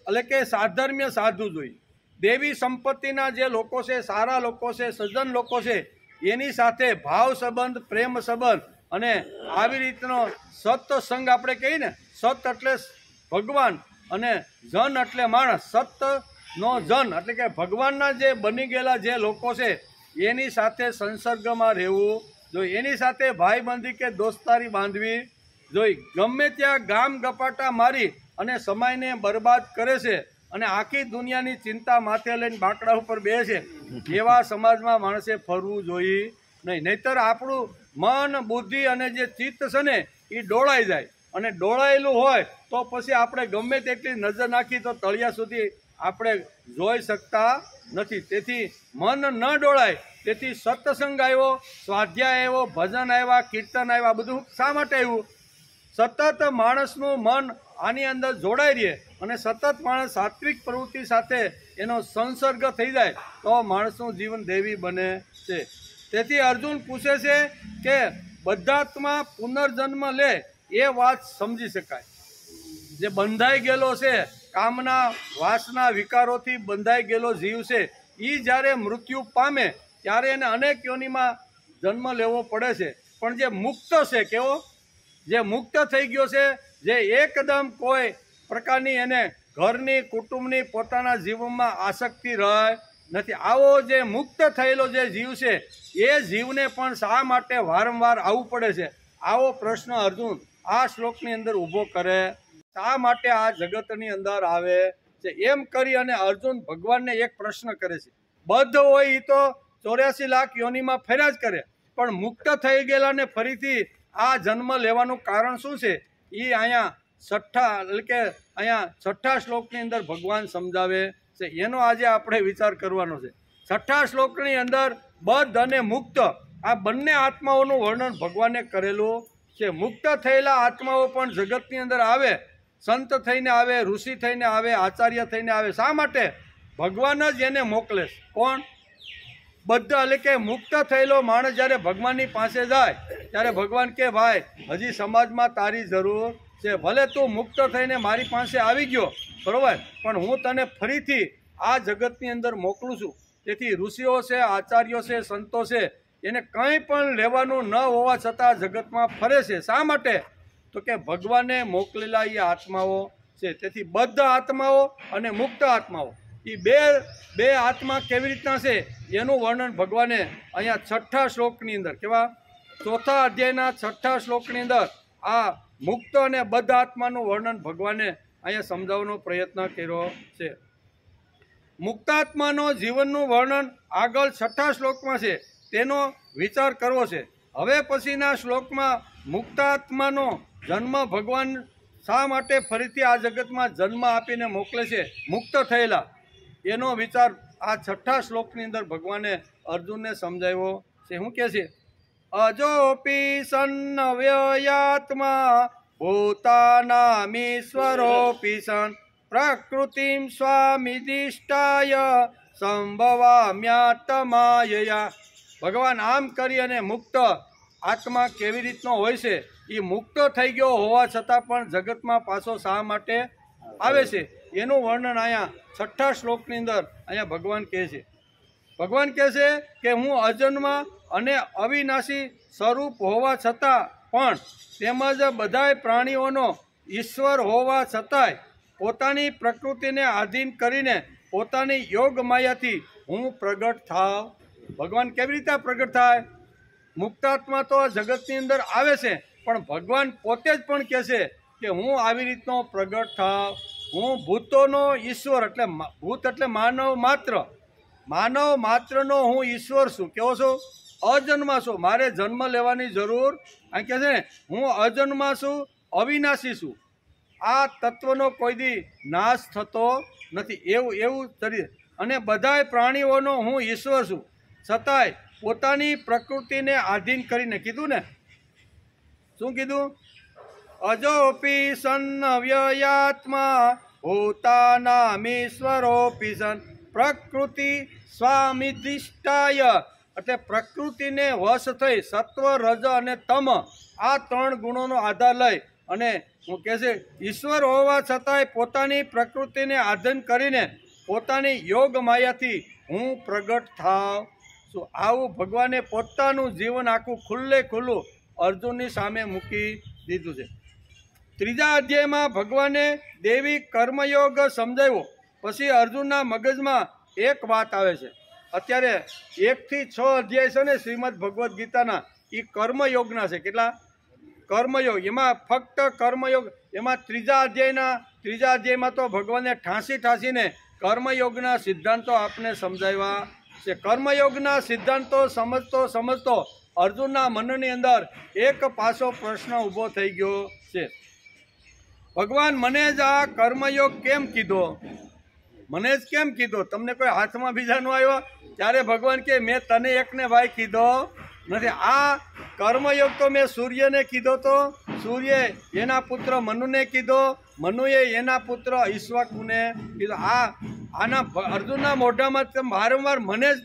એટલે કે સાધર્મ્ય સાધવું જોઈએ. દેવી સંપત્તિના જે લોકો છે, સારા લોકો છે, સજ્જન લોકો છે, એની સાથે ભાવ સંબંધ, પ્રેમ સંબંધ અને આવી રીતનો સત્સંગ આપણે કહીએ ને, સત એટલે ભગવાન અને જન એટલે માણસ. સતનો જન એટલે કે ભગવાનના જે બની ગયેલા જે લોકો છે એની સાથે સંસર્ગમાં રહેવું જોઈએ, એની સાથે ભાઈબંધી કે દોસ્તારી બાંધવી જોઈએ. ગમે ત્યાં ગામ ગપાટા મારી અને સમયને બરબાદ કરે છે અને આખી દુનિયાની ચિંતા માથે લઈને બાકડા ઉપર બેસે એવા સમાજમાં માણસે ફરવું જોઈએ નહીં. નહીતર આપણું મન, બુદ્ધિ અને જે ચિત્ત છે ને એ ડોળાઈ જાય અને ડોળાયેલું હોય તો પછી આપણે ગમે તેટલી નજર નાખી તો તળિયા સુધી આપણે જોઈ શકતા નથી. તેથી મન ન ડોળાય તેથી સત્સંગ આવ્યો, સ્વાધ્યાય આવ્યો, ભજન આવ્યા, કીર્તન આવ્યા, બધું શા માટે આવ્યું? સતત માણસનું મન આની અંદર જોડાઈ રહે અને સતત માણસ સાત્વિક પ્રવૃત્તિ સાથે એનો સંસર્ગ થઈ જાય તો માણસનું જીવન દૈવી બને છે. તેથી અર્જુન પૂછે છે કે બદ્ધાત્મા પુનર્જન્મ લે એ વાત સમજી શકાય. જે બંધાઈ ગયેલો છે, કામના વાસના વિકારોથી બંધાઈ ગયેલો જીવ છે, એ જ્યારે મૃત્યુ પામે ત્યારે એને અનેક યોનિમાં જન્મ લેવો પડે છે. પણ જે મુક્ત છે, કેવો? જે મુક્ત થઈ ગયો છે, જે એકદમ કોઈ પ્રકારની એને ઘરની, કુટુંબની, પોતાના જીવનમાં આસક્તિ રહે નથી, આવો જે મુક્ત થયેલો જે જીવ છે એ જીવને પણ શા માટે વારંવાર આવવું પડે છે? આવો પ્રશ્ન અર્જુન આ શ્લોકની અંદર ઊભો કરે. શા માટે આ જગતની અંદર આવે છે? એમ કરી અને અર્જુન ભગવાનને એક પ્રશ્ન કરે છે. બદ્ધ હોય એ તો 84 લાખ યોનિમાં ફર્યા જ કરે, પણ મુક્ત થઈ ગયેલાને ફરીથી આ જન્મ લેવાનું કારણ શું છે? એ અહીંયા છઠ્ઠા શ્લોકની અંદર ભગવાન સમજાવે છે. એનો આજે આપણે વિચાર કરવાનો છે. છઠ્ઠા શ્લોકની અંદર બદ્ધ અને મુક્ત આ બંને આત્માઓનું વર્ણન ભગવાને કરેલું છે. મુક્ત થયેલા આત્માઓ પણ જગતની અંદર આવે, સંત થઈને આવે, ઋષિ થઈને આવે, આચાર્ય થઈને આવે. શા માટે? ભગવાન જ એને મોકલે. કોણ? બદ્ધ એટલે કે મુક્ત થયેલો માણસ જ્યારે ભગવાનની પાસે જાય ત્યારે ભગવાન કે ભાઈ હજી સમાજમાં તારી જરૂર છે. ભલે તું મુક્ત થઈને મારી પાસે આવી ગયો, બરોબર, પણ હું તને ફરીથી આ જગતની અંદર મોકલું છું. તેથી ઋષિઓ છે, આચાર્યો છે, સંતો છે, એને કંઈ પણ લેવાનું ન હોવા છતાં જગતમાં ફરે છે. શા માટે? તો કે ભગવાને મોકલેલા એ આત્માઓ છે. તેથી બદ્ધ આત્માઓ અને મુક્ત આત્માઓ એ બે આત્મા કેવી રીતના છે એનું વર્ણન ભગવાને અહીંયા છઠ્ઠા શ્લોકની અંદર, કેવા? 4થા અધ્યાયના 6થા શ્લોકની અંદર આ મુક્ત અને બદ્ધ આત્માનું વર્ણન ભગવાને અહીંયા સમજાવવાનો પ્રયત્ન કર્યો છે. મુક્તાત્માનો જીવનનું વર્ણન આગળ 6થા શ્લોકમાં છે, તેનો વિચાર કરવો છે. હવે પછીના શ્લોકમાં મુક્તાત્માનો જન્મ ભગવાન શા માટે ફરીથી આ જગતમાં જન્મ આપીને મોકલે છે, મુક્ત થયેલા, એનો વિચાર આ 6થા શ્લોકની અંદર ભગવાને અર્જુનને સમજાવ્યો છે. શું કહે છે? અજોપી સન્ન વ્યયાત્મા ભૂતાનામીશ્વરોપી સન પ્રકૃતિમ સ્વામિદિષ્ટાય સંભવામ્યાત્માયયા. ભગવાન આમ કરી અને મુક્ત આત્મા કેવી રીતનો હોય છે, એ મુક્ત થઈ ગયો હોવા છતાં પણ જગતમાં પાછો શા માટે આવે છે એનું વર્ણન અહીંયા 6ઠ્ઠા શ્લોકની અંદર અહીંયા ભગવાન કહે છે. ભગવાન કહે છે કે હું અજન્મ અને અવિનાશી સ્વરૂપ હોવા છતાં પણ તેમજ બધાય પ્રાણીઓનો ઈશ્વર હોવા છતાંય પોતાની પ્રકૃતિને આધીન કરીને પોતાની યોગ માયાથી હું પ્રગટ થાવ. ભગવાન કેવી રીતે પ્રગટ થાય? મુક્તાત્મા તો જગતની અંદર આવે છે, પણ ભગવાન પોતે જ પણ કહે છે કે હું આવી રીતનો પ્રગટ થાવ. હું ભૂતોનો ઈશ્વર, એટલે ભૂત એટલે માનવ માત્રનો હું ઈશ્વર છું. કેવો છું? અજન્મા છું. મારે જન્મ લેવાની જરૂર આ કહે છે ને, હું અજન્મા છું, અવિનાશી છું. આ તત્વનો કોઈ દી નાશ થતો નથી, એવું તરી. અને બધાય પ્રાણીઓનો હું ઈશ્વર છું, છતાંય પોતાની પ્રકૃતિને આધીન કરીને કીધું ને, શું કીધું? અજોપી સન્ન વ્યયાત્મા ભૂતાનામીશ્વરોપી સન પ્રકૃતિ સ્વામિધિષ્ઠાય. એટલે પ્રકૃતિને વશ થઈ સત્વ, રજ અને તમ આ 3 ગુણોનો આધાર લઈ અને હું કહે છે ઈશ્વર હોવા છતાંય પોતાની પ્રકૃતિને આધીન કરીને પોતાની યોગ માયાથી હું પ્રગટ થાવ. શું આવું ભગવાને પોતાનું જીવન આખું ખુલ્લું અર્જુનની સામે મૂકી દીધું છે. 3જા અધ્યાયમાં ભગવાને દેવી કર્મયોગ સમજાવ્યો. પછી અર્જુનના મગજમાં એક વાત આવે છે. અત્યારે 1 થી 6 અધ્યાય છે ને શ્રીમદ ભગવદ્ ગીતાના, એ કર્મયોગના છે. કેટલા? કર્મયોગ. એમાં ફક્ત કર્મયોગ, એમાં 3જા અધ્યાયમાં તો ભગવાને ઠાંસીને કર્મયોગના સિદ્ધાંતો આપને સમજાવ્યા છે. કર્મયોગના સિદ્ધાંતો સમજતો અર્જુનના મનની અંદર એક પાછો પ્રશ્ન ઊભો થઈ ગયો છે. ભગવાન મને જ આ કર્મયોગ કેમ કીધો? મને જ કેમ કીધો? તમને કોઈ હાથમાં બીજાનો આવ્યો ત્યારે ભગવાન કે મેં તને એકને ભાઈ કીધો નથી. આ કર્મયોગ તો મેં સૂર્યને કીધો, તો સૂર્યે એના પુત્ર મનુને કીધો, મનુએ એના પુત્ર ઈશ્વકને કીધો. આના અર્જુનના મોઢામાં વારંવાર મને જ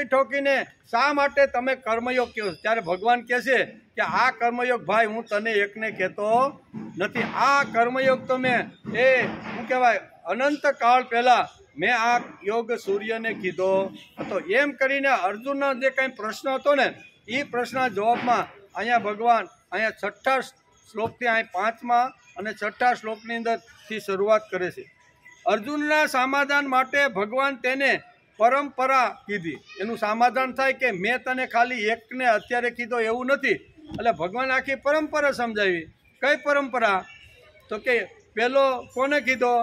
ઠોકીને શા માટે તમે કર્મયોગ કહો? ત્યારે ભગવાન કહે છે કે આ કર્મયોગ ભાઈ હું તને એકને કહેતો નથી. આ કર્મયોગ તો મેં શું કહેવાય અનંત કાળ પહેલાં મેં આ યોગ સૂર્યને કીધો હતો. એમ કરીને અર્જુનનો જે કંઈ પ્રશ્ન હતો ને, એ પ્રશ્નના જવાબમાં અહીંયા ભગવાન 6ઠ્ઠા શ્લોકથી 5મા અને 6ઠ્ઠા શ્લોકની અંદરથી શરૂઆત કરે છે. અર્જુનના સમાધાન માટે ભગવાન તેને પરંપરા કીધી. એનું સમાધાન થાય કે મેં તને ખાલી એકને અત્યારે કીધો એવું નથી. એટલે ભગવાન આખી પરંપરા સમજાવી. કઈ પરંપરા? તો કે પહેલો કોને કીધો?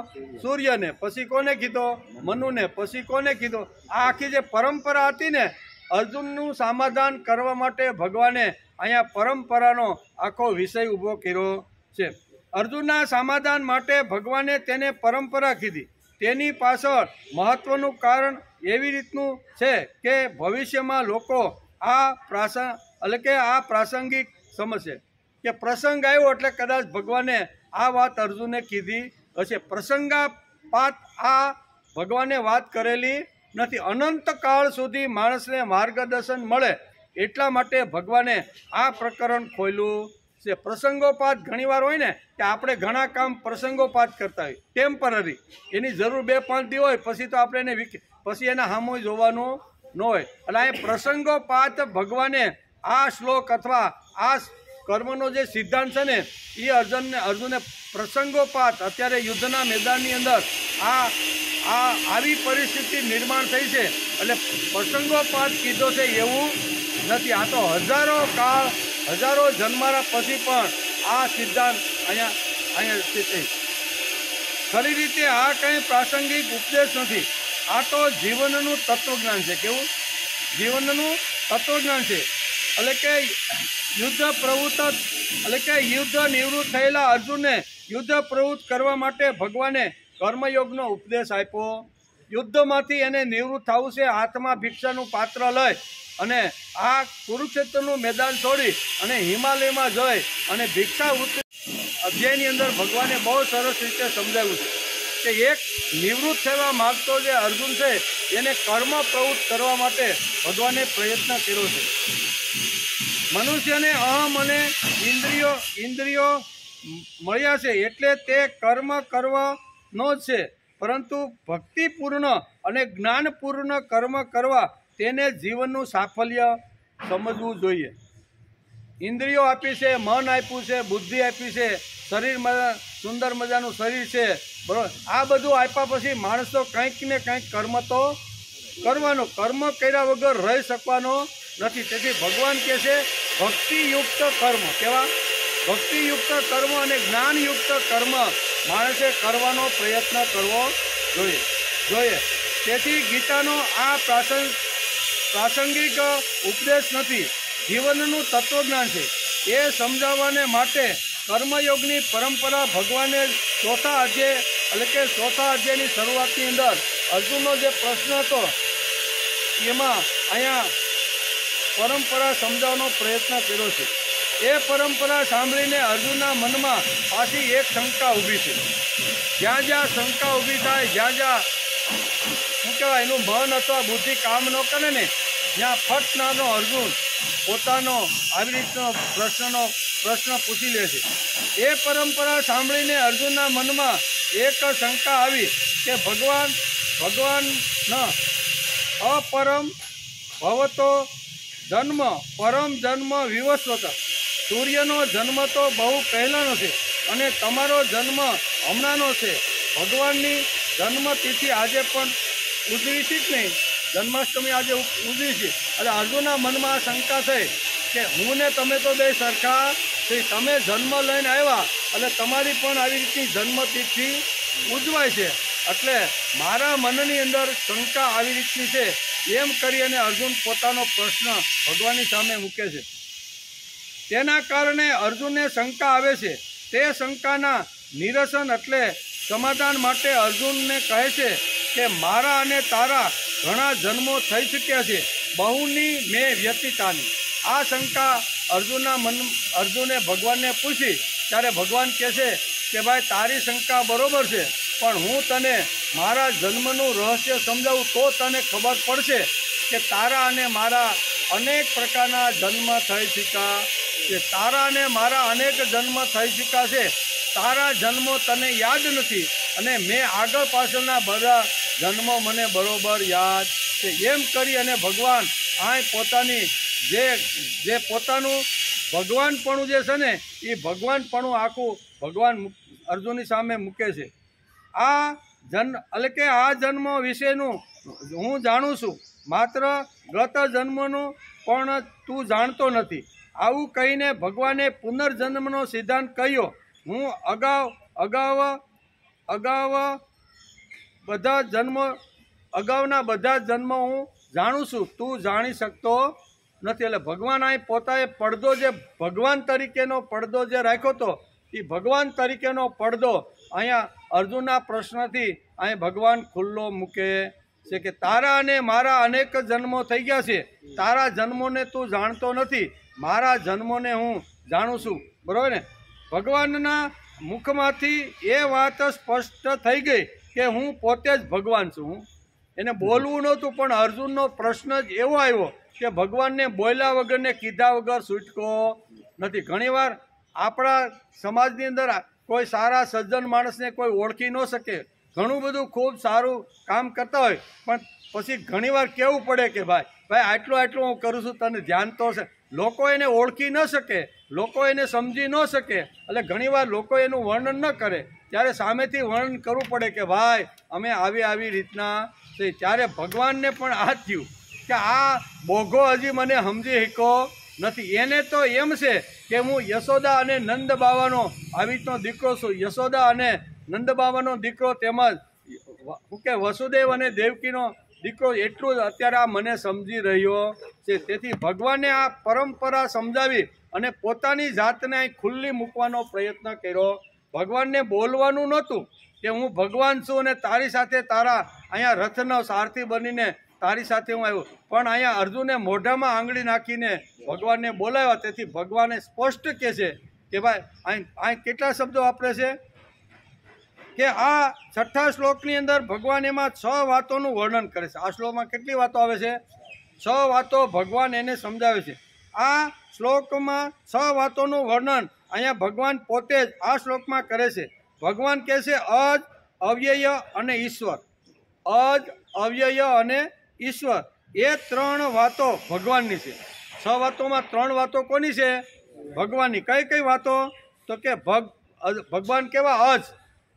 સૂર્યને. પછી કોને કીધો? મનુને. પછી કોને કીધો? આ આખી જે પરંપરા હતી ને, અર્જુનનું સમાધાન કરવા માટે ભગવાને અહીંયા પરંપરાનો આખો વિષય ઊભો કર્યો છે. અર્જુનના સમાધાન માટે ભગવાને તેને પરંપરા કીધી. તેની પાછળ મહત્વનું કારણ એવી રીતનું છે કે ભવિષ્યમાં લોકો આ પ્રાસંગિક સમજશે કે પ્રસંગ આવ્યો એટલે કદાચ ભગવાને આ વાત અર્જુને કીધી હશે. પ્રસંગાપાત આ ભગવાને વાત કરેલી નથી. અનંત કાળ સુધી માણસને માર્ગદર્શન મળે એટલા માટે ભગવાને આ પ્રકરણ ખોલ્યું છે. પ્રસંગોપાત ઘણીવાર હોય ને કે આપણે ઘણા કામ પ્રસંગોપાત કરતા હોય, ટેમ્પરરી, એની જરૂર 2-5 દી હોય, પછી તો આપણે એને પછી એના સામું જોવાનું ન હોય. એટલે આ પ્રસંગોપાત ભગવાને આ શ્લોક અથવા આ કર્મનો જે સિદ્ધાંત છે ને, એ અર્જુને પ્રસંગોપાત અત્યારે યુદ્ધના મેદાનની અંદર આવી પરિસ્થિતિ નિર્માણ થઈ છે એટલે પ્રસંગોપાત કીધો છે એવું નથી. આ તો હજારો જન્મારા પછી પણ આ સિદ્ધાંત અહીંયા સ્થિત થઈ. ખરી રીતે આ કંઈ પ્રાસંગિક ઉપદેશ નથી. આ તો જીવનનું તત્વજ્ઞાન છે. કેવું? જીવનનું તત્વજ્ઞાન છે. એટલે કે યુદ્ધ નિવૃત્ત થયેલા અર્જુનને યુદ્ધ પ્રવૃત્ત કરવા માટે ભગવાને કર્મયોગનો ઉપદેશ આપ્યો. યુદ્ધમાંથી એને નિવૃત્ત થવું છે. હાથમાં ભિક્ષાનું પાત્ર લઈ અને આ કુરુક્ષેત્રનું મેદાન છોડી અને હિમાલયમાં જઈ અને ભિક્ષાવૃત્તિ અધ્યાયની અંદર ભગવાને બહુ સરસ રીતે સમજાવ્યું છે કે એક નિવૃત્ત થવા માગતો જે અર્જુન છે એને કર્મ પ્રવૃત્ત કરવા માટે ભગવાને પ્રયત્ન કર્યો છે. મનુષ્યને અહમ અને ઇન્દ્રિયો મળ્યા છે એટલે તે કર્મ કરવાનો જ છે, પરંતુ ભક્તિપૂર્ણ અને જ્ઞાનપૂર્ણ કર્મ કરવા તેને જીવનનું સાફલ્ય સમજવું જોઈએ. ઇન્દ્રિયો આપી છે, મન આપ્યું છે, બુદ્ધિ આપી છે, શરીરમાં સુંદર મજાનું શરીર છે, બરાબર. આ બધું આપ્યા પછી માણસ તો કંઈક ને કંઈક કર્મ તો કરવાનો, કર્મ કર્યા વગર રહી શકવાનો નથી. તેથી ભગવાન કહે છે ભક્તિયુક્ત કર્મ. કેવા? ભક્તિયુક્ત કર્મ અને જ્ઞાનયુક્ત કર્મ માણસે કરવાનો પ્રયત્ન કરવો જોઈએ. તેથી ગીતાનો આ પ્રાસંગિક ઉપદેશ નથી, જીવનનું તત્વજ્ઞાન છે. એ સમજાવવાને માટે કર્મયોગની પરંપરા ભગવાને ચોથા અધ્યાયની શરૂઆતની અંદર અર્જુનનો જે પ્રશ્ન હતો એમાં અહીંયા પરંપરા સમજાવવાનો પ્રયત્ન કર્યો છે. એ પરંપરા સાંભળીને અર્જુનના મનમાં પાછી એક શંકા ઊભી છે. જ્યાં જ્યાં શંકા ઊભી થાય, જ્યાં શું કહેવાય એનું મન અથવા બુદ્ધિ કામ ન કરે ને, ત્યાં ફટ નાનો અર્જુન પોતાનો આવી રીતનો પ્રશ્ન પૂછી લે છે. એ પરંપરા સાંભળીને અર્જુનના મનમાં એક શંકા આવી કે ભગવાન અપરમ ભવતો જન્મ પરમ જન્મ વિવસ્વત. સૂર્યનો જન્મ તો બહુ પહેલાંનો છે અને તમારો જન્મ હમણાંનો છે. ભગવાનની જન્મતિથિ આજે પણ ઉજવી છે જ નહીં, જન્માષ્ટમી આજે ઉજવી છે. એટલે અર્જુનના મનમાં શંકા થઈ કે હું ને તમે તો બે સરખા છે, તમે જન્મ લઈને આવ્યા એટલે તમારી પણ આવી રીતની જન્મતિથિ ઉજવાય છે, એટલે મારા મનની અંદર શંકા આવી રીતની છે. એમ કરી અને અર્જુન પોતાનો પ્રશ્ન ભગવાનની સામે મૂકે છે. તેના કારણે અર્જુનને શંકા આવે છે. તે શંકાના નિરસન એટલે સમાધાન માટે અર્જુનને કહે છે કે મારા અને તારા ઘણા જન્મો થઈ ચૂક્યા છે, બહુની મેં વ્યતીતાની. આ શંકા અર્જુને ભગવાનને પૂછી ત્યારે ભગવાન કહે છે કે ભાઈ તારી શંકા બરોબર છે, પણ હું તને મારા જન્મનું રહસ્ય સમજાવું તો તને ખબર પડશે કે તારા અને મારા અનેક પ્રકારના જન્મ થઈ ચૂક્યા છે. તારા અને મારા અનેક જન્મ થઈ ચૂક્યા છે. તારા જન્મો તને યાદ નથી અને મેં આગળ પાછળના બધા જન્મો મને બરોબર યાદ છે. એમ કરી અને ભગવાન પોતાની જે પોતાનું ભગવાનપણું જે છે ને એ ભગવાનપણું આખું ભગવાન અર્જુનની સામે મૂકે છે. એટલે કે આ જન્મ વિશેનું હું જાણું છું, માત્ર ગત જન્મનું પણ તું જાણતો નથી. આવું કહીને ભગવાને પુનર્જન્મનો સિદ્ધાંત કહ્યો. હું અગાઉના બધા જન્મો હું જાણું છું, તું જાણી શકતો નથી. એટલે ભગવાન અહીં પોતાએ પડદો જે ભગવાન તરીકેનો પડદો જે રાખ્યો હતો એ ભગવાન તરીકેનો પડદો અહીંયા અર્જુનના પ્રશ્નથી અહીં ભગવાન ખુલ્લો મૂકે છે કે તારા અને મારા અનેક જન્મો થઈ ગયા છે. તારા જન્મોને તું જાણતો નથી, મારા જન્મોને હું જાણું છું. બરાબર ને? ભગવાનના મુખમાંથી એ વાત સ્પષ્ટ થઈ ગઈ કે હું પોતે જ ભગવાન છું. એને બોલવું નહોતું, પણ અર્જુનનો પ્રશ્ન જ એવો આવ્યો કે ભગવાનને બોલ્યા વગર ને કીધા વગર છૂટકો નથી. ઘણીવાર આપણા સમાજની અંદર કોઈ સારા સજ્જન માણસને કોઈ ઓળખી ન શકે, ઘણું બધું ખૂબ સારું કામ કરતા હોય, પણ પછી ઘણીવાર કહેવું પડે કે ભાઈ આટલું હું કરું છું, તને ધ્યાન તો છે. લોકો એને ઓળખી ન શકે, લોકો એને સમજી ન શકે, એટલે ઘણીવાર લોકો એનું વર્ણન ન કરે ત્યારે સામેથી વર્ણન કરવું પડે કે ભાઈ અમે આવી રીતના છે. ત્યારે ભગવાનને પણ આ જ થયું કે આ બોઘો હજી મને સમજી શક્યો નથી. એને તો એમ છે કે હું યશોદા અને નંદ બાવાનો આવી રીતનો દીકરો છું, યશોદા અને નંદ બાવાનો દીકરો, તેમજ શું કે વસુદેવ અને દેવકીનો દીકરો, એટલું જ અત્યારે આ મને સમજી રહ્યો છે. તેથી ભગવાને આ પરંપરા સમજાવી અને પોતાની જાતને અહીં ખુલ્લી મૂકવાનો પ્રયત્ન કર્યો. ભગવાનને બોલવાનું નહોતું કે હું ભગવાન છું અને તારી સાથે તારા અહીંયા રથનો સારથી બનીને તારી સાથે હું આવ્યો, પણ અહીંયા અર્જુને મોઢામાં આંગળી નાખીને ભગવાનને બોલાવ્યા. તેથી ભગવાને સ્પષ્ટ કહે છે કે ભાઈ અહીં કેટલા શબ્દો વાપરે છે કે આ 6થા શ્લોકની અંદર ભગવાન એમાં 6 વાતોનું વર્ણન કરે છે. આ શ્લોકમાં કેટલી વાતો આવે છે? 6 વાતો ભગવાન એને સમજાવે છે. આ શ્લોકમાં 6 વાતોનું વર્ણન અહીંયા ભગવાન પોતે જ આ શ્લોકમાં કરે છે. ભગવાન કહે છે અજ, અવ્યય અને ઈશ્વર. અજ, અવ્યય અને ઈશ્વર એ 3 વાતો ભગવાનની છે. 6 વાતોમાં 3 વાતો કોની છે? ભગવાનની. કઈ કઈ વાતો? તો કે ભગવાન કેવા અજ,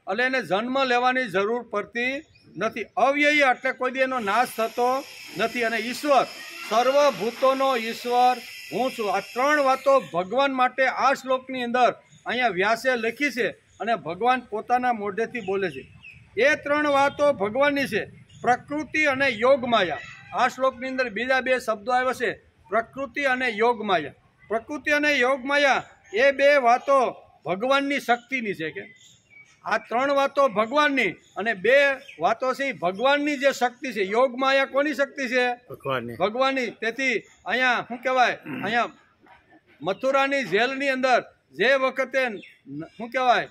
એટલે એને જન્મ લેવાની જરૂર પડતી નથી. અવ્યય એટલે કોઈ દી એનો નાશ થતો નથી. અને ઈશ્વર, સર્વભૂતોનો ઈશ્વર હું છું. આ 3 વાતો ભગવાન માટે આ શ્લોકની અંદર અહીંયા વ્યાસે લખી છે અને ભગવાન પોતાના મોઢેથી બોલે છે. એ 3 વાતો ભગવાનની છે. પ્રકૃતિ અને યોગ માયા. આ શ્લોકની અંદર બીજા 2 શબ્દો આવ્યા છે, પ્રકૃતિ અને યોગ માયા. પ્રકૃતિ અને યોગ માયા એ 2 વાતો ભગવાનની શક્તિની છે. કે આ 3 વાતો ભગવાનની અને 2 વાતો છે ભગવાનની જે શક્તિ છે. યોગ માયા કોની શક્તિ છે? ભગવાનની. તેથી અહીંયા શું કહેવાય, અહીંયા મથુરાની જેલની અંદર જે વખતે શું કહેવાય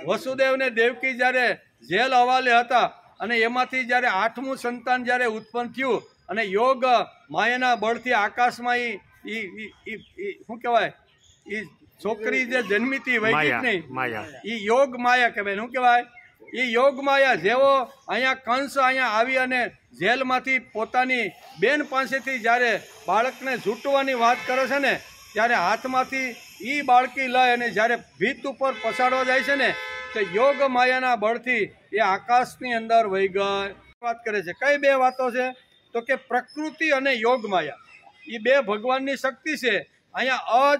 વસુદેવ ને દેવકી જ્યારે જેલ હવાલે હતા અને એમાંથી જ્યારે 8મું સંતાન જ્યારે ઉત્પન્ન થયું અને યોગ માયાના બળથી આકાશમાં શું કહેવાય એ છોકરી જે જન્મી હતી વૈદિક નહીં, એ યોગ માયા કહેવાય. શું કહેવાય? એ યોગ માયા. જેવો અહીંયા કંસ અહીંયા આવી અને જેલમાંથી પોતાની બેન પાસેથી જ્યારે બાળકને ઝૂંટવાની વાત કરે છે ને, ત્યારે હાથમાંથી એ બાળકી લઈ અને જ્યારે ભીત ઉપર પછાડવા જાય છે ને, તો યોગ માયાના બળથી એ આકાશની અંદર વહી ગઈ. વાત કરે છે. કઈ 2 વાતો છે? તો કે પ્રકૃતિ અને યોગ માયા. એ 2 ભગવાનની શક્તિ છે. અહીંયા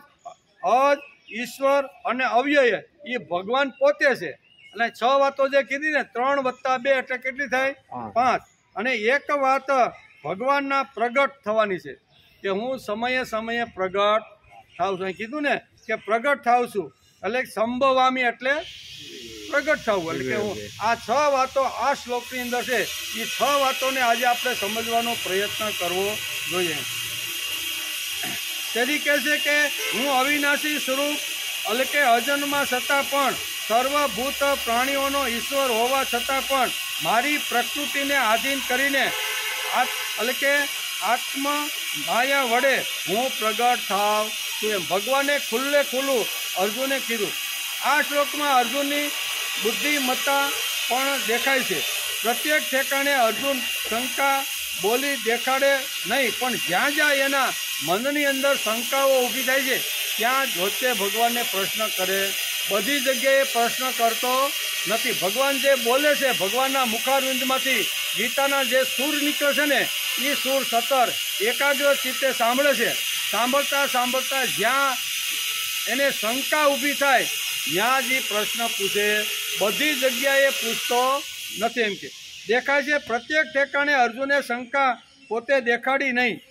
અજ, ઈશ્વર અને અવ્યય એ ભગવાન પોતે છે. એટલે 6 વાતો જે કીધી ને, 3 + 2 એટલે કેટલી થાય? 5. અને એક વાત ભગવાનના પ્રગટ થવાની છે કે હું સમયે સમયે પ્રગટ થાઉં છું. કીધું ને કે પ્રગટ થાઉં છું, એટલે સંભવામી એટલે પ્રગટ થવું. એટલે કે હું આ 6 વાતો આ શ્લોકની અંદર છે. એ 6 વાતોને આજે આપણે સમજવાનો પ્રયત્ન કરવો જોઈએ. તેથી કહે છે કે હું અવિનાશી સ્વરૂપ એટલે કે અજન્મા છતાં પણ સર્વભૂત પ્રાણીઓનો ઈશ્વર હોવા છતાં પણ મારી પ્રકૃતિને આધીન કરીને એટલે કે આત્મ માયા વડે હું પ્રગટ થાવ છું. એમ ભગવાને ખુલ્લું અર્જુને કીધું. આ શ્લોકમાં અર્જુનની બુદ્ધિમત્તા પણ દેખાય છે. પ્રત્યેક ઠેકાણે અર્જુન શંકા બોલી દેખાડે નહીં, પણ જ્યાં જ્યાં એના મનની અંદર શંકાઓ ઊભી થાય છે ત્યાં જોતે ભગવાનને પ્રશ્ન કરે. બધી જગ્યાએ પ્રશ્ન કરતો નથી. ભગવાન જે બોલે છે, ભગવાનના મુખારવિંદમાંથી ગીતાના જે સૂર નીકળે છે ને, એ સૂર 17 એકાગ્ર ચિત્તે સાંભળે છે. સાંભળતા સાંભળતા જ્યાં એને શંકા ઊભી થાય ત્યાં જ એ પ્રશ્ન પૂછે. બધી જગ્યાએ પૂછતો નથી. એમ કે દેખાય છે પ્રત્યેક ઠેકાણે અર્જુને શંકા પોતે દેખાડી નહીં,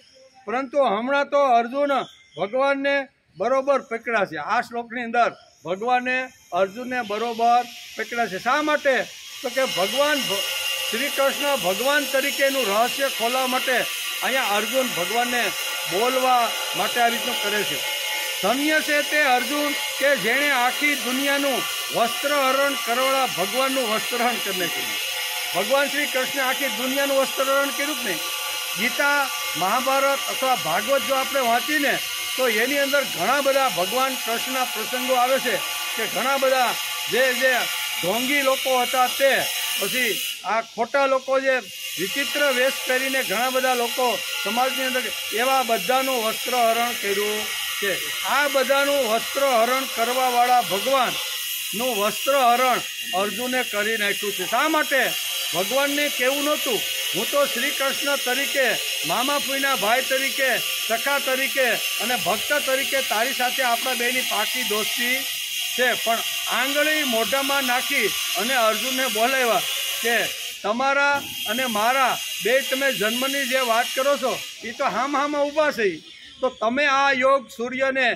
પરંતુ હમણાં તો અર્જુન ભગવાનને બરોબર પકડ્યા છે. આ શ્લોકની અંદર ભગવાને અર્જુનને બરોબર પકડ્યા છે. શા માટે? તો કે ભગવાન શ્રી કૃષ્ણ ભગવાન તરીકેનું રહસ્ય ખોલવા માટે અહીંયા અર્જુન ભગવાનને બોલવા માટે આ રીતનું કરે છે. ધન્ય છે તે અર્જુન કે જેણે આખી દુનિયાનું વસ્ત્રહરણ કરવાળા ભગવાનનું વસ્ત્રહરણ કરી નાખ્યું. ભગવાન શ્રી કૃષ્ણે આખી દુનિયાનું વસ્ત્રહરણ કર્યું જ નહીં. ગીતા, મહાભારત અથવા ભાગવત જો આપણે વાંચીને તો એની અંદર ઘણા બધા ભગવાન કૃષ્ણના પ્રસંગો આવે છે કે ઘણા બધા જે ઢોંગી લોકો હતા તે, પછી આ ખોટા લોકો જે વિચિત્ર વેશ પહેરીને ઘણા બધા લોકો સમાજની અંદર, એવા બધાનું વસ્ત્રહરણ કર્યું છે. આ બધાનું વસ્ત્રહરણ કરવાવાળા ભગવાનનું વસ્ત્રહરણ અર્જુને કરી નાખ્યું છે. શા માટે? ભગવાનને કેવું નહોતું હું તો શ્રી કૃષ્ણ તરીકે, મામા ફૂઈના ભાઈ તરીકે, સખા તરીકે અને ભક્ત તરીકે તારી સાથે આપણા બેની પાકી દોસ્તી છે. પણ આંગળી મોઢામાં નાખી અને અર્જુનને બોલાવ્યા કે તમારા અને મારા બે તમે જન્મની જે વાત કરો છો એ તો હામાં ઊભા છે, તો તમે આ યોગ સૂર્યને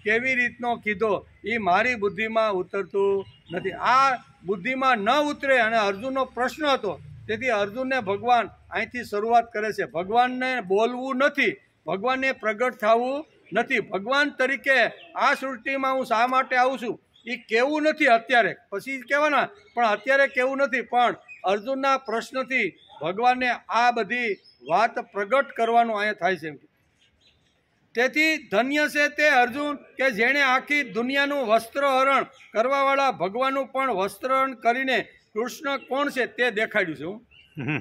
કેવી રીતનો કીધો એ મારી બુદ્ધિમાં ઉતરતું નથી. આ બુદ્ધિમાં ન ઉતરે અને અર્જુનનો પ્રશ્ન હતો. તેથી અર્જુનને ભગવાન અહીંથી શરૂઆત કરે છે. ભગવાનને બોલવું નથી, ભગવાનને પ્રગટ થવું નથી. ભગવાન તરીકે આ સૃષ્ટિમાં હું શા માટે આવું છું એ કેવું નથી અત્યારે, પછી કહેવાના, પણ અત્યારે કેવું નથી. પણ અર્જુનના પ્રશ્નથી ભગવાનને આ બધી વાત પ્રગટ કરવાનું અહીંયા થાય છે. તેથી ધન્ય છે તે અર્જુન કે જેણે આખી દુનિયાનું વસ્ત્રહરણ કરવાવાળા ભગવાનનું પણ વસ્ત્રહરણ કરીને કૃષ્ણ કોણ છે તે દેખાડ્યું છે.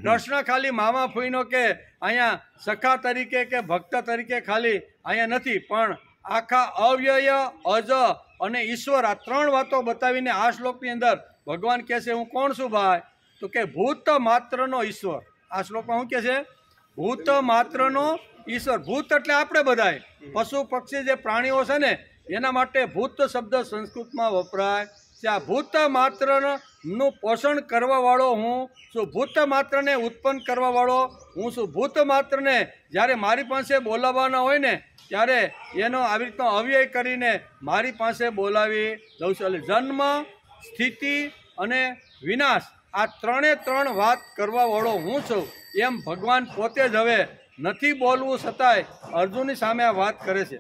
કૃષ્ણ ખાલી મામા ફૂઈનો કે અહીંયા સખા તરીકે કે ભક્ત તરીકે ખાલી અહીંયા નથી, પણ આખા અવ્યય, અજ અને ઈશ્વર આ ત્રણ વાતો બતાવીને આ શ્લોકની અંદર ભગવાન કહે છે હું કોણ છું ભાઈ? તો કે ભૂત માત્રનો ઈશ્વર. આ શ્લોકમાં શું કહે છે? ભૂત માત્રનો ઈશ્વર. ભૂત એટલે આપણે બધાય, પશુ પક્ષી જે પ્રાણીઓ છે ને એના માટે ભૂત શબ્દ સંસ્કૃતમાં વપરાય છે. આ ભૂત માત્રનું પોષણ કરવાવાળો હું છું, ભૂત માત્રને ઉત્પન્ન કરવાવાળો હું છું. ભૂત માત્રને જ્યારે મારી પાસે બોલાવવાના હોય ને ત્યારે એનો આવી રીતનો અવ્યય કરીને મારી પાસે બોલાવી દઉં છું. એટલે જન્મ, સ્થિતિ અને વિનાશ આ ત્રણે ત્રણ વાત કરવાવાળો હું છું એમ ભગવાન પોતે જ હવે નથી બોલવું છતાંય અર્જુનની સામે આ વાત કરે છે.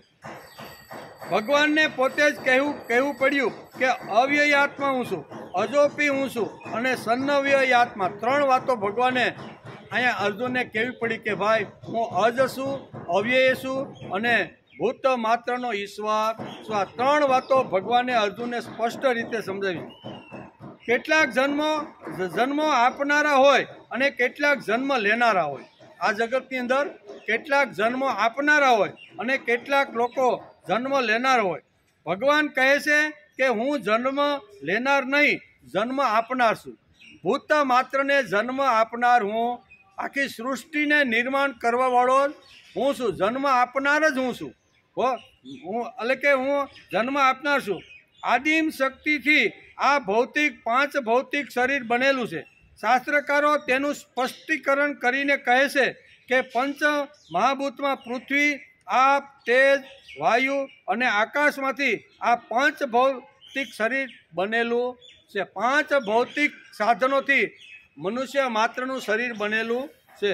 ભગવાનને પોતે જ કહેવું પડ્યું કે અવ્યયાત્મા હું છું, અજોપી હું છું અને સન્નવ્યયાત્મા. ત્રણ વાતો ભગવાને અહીંયા અર્જુનને કહેવી પડી કે ભાઈ હું અજ છું, અવ્યય છું અને ભૂત માત્રનો ઈશ્વર છું. આ ત્રણ વાતો ભગવાને અર્જુનને સ્પષ્ટ રીતે સમજાવી. કેટલાક જન્મો આપનારા હોય અને કેટલાક જન્મ લેનારા હોય. આ જગતની અંદર કેટલાક જન્મો આપનારા હોય અને કેટલાક લોકો જન્મ લેનાર હોય. ભગવાન કહે છે કે હું જન્મ લેનાર નહીં, જન્મ આપનાર છું. ભૂત માત્રને જન્મ આપનાર હું, આખી સૃષ્ટિને નિર્માણ કરવાવાળો હું છું, જન્મ આપનાર જ હું છું. એટલે કે હું જન્મ આપનાર છું. આદિમ શક્તિથી આ પાંચ ભૌતિક શરીર બનેલું છે. શાસ્ત્રકારો તેનું સ્પષ્ટીકરણ કરીને કહે છે કે પંચ મહાભૂતમાં પૃથ્વી, આપ, તેજ, વાયુ અને આકાશમાંથી આ પાંચ ભૌતિક શરીર બનેલું છે. પાંચ ભૌતિક સાધનોથી મનુષ્ય માત્રનું શરીર બનેલું છે.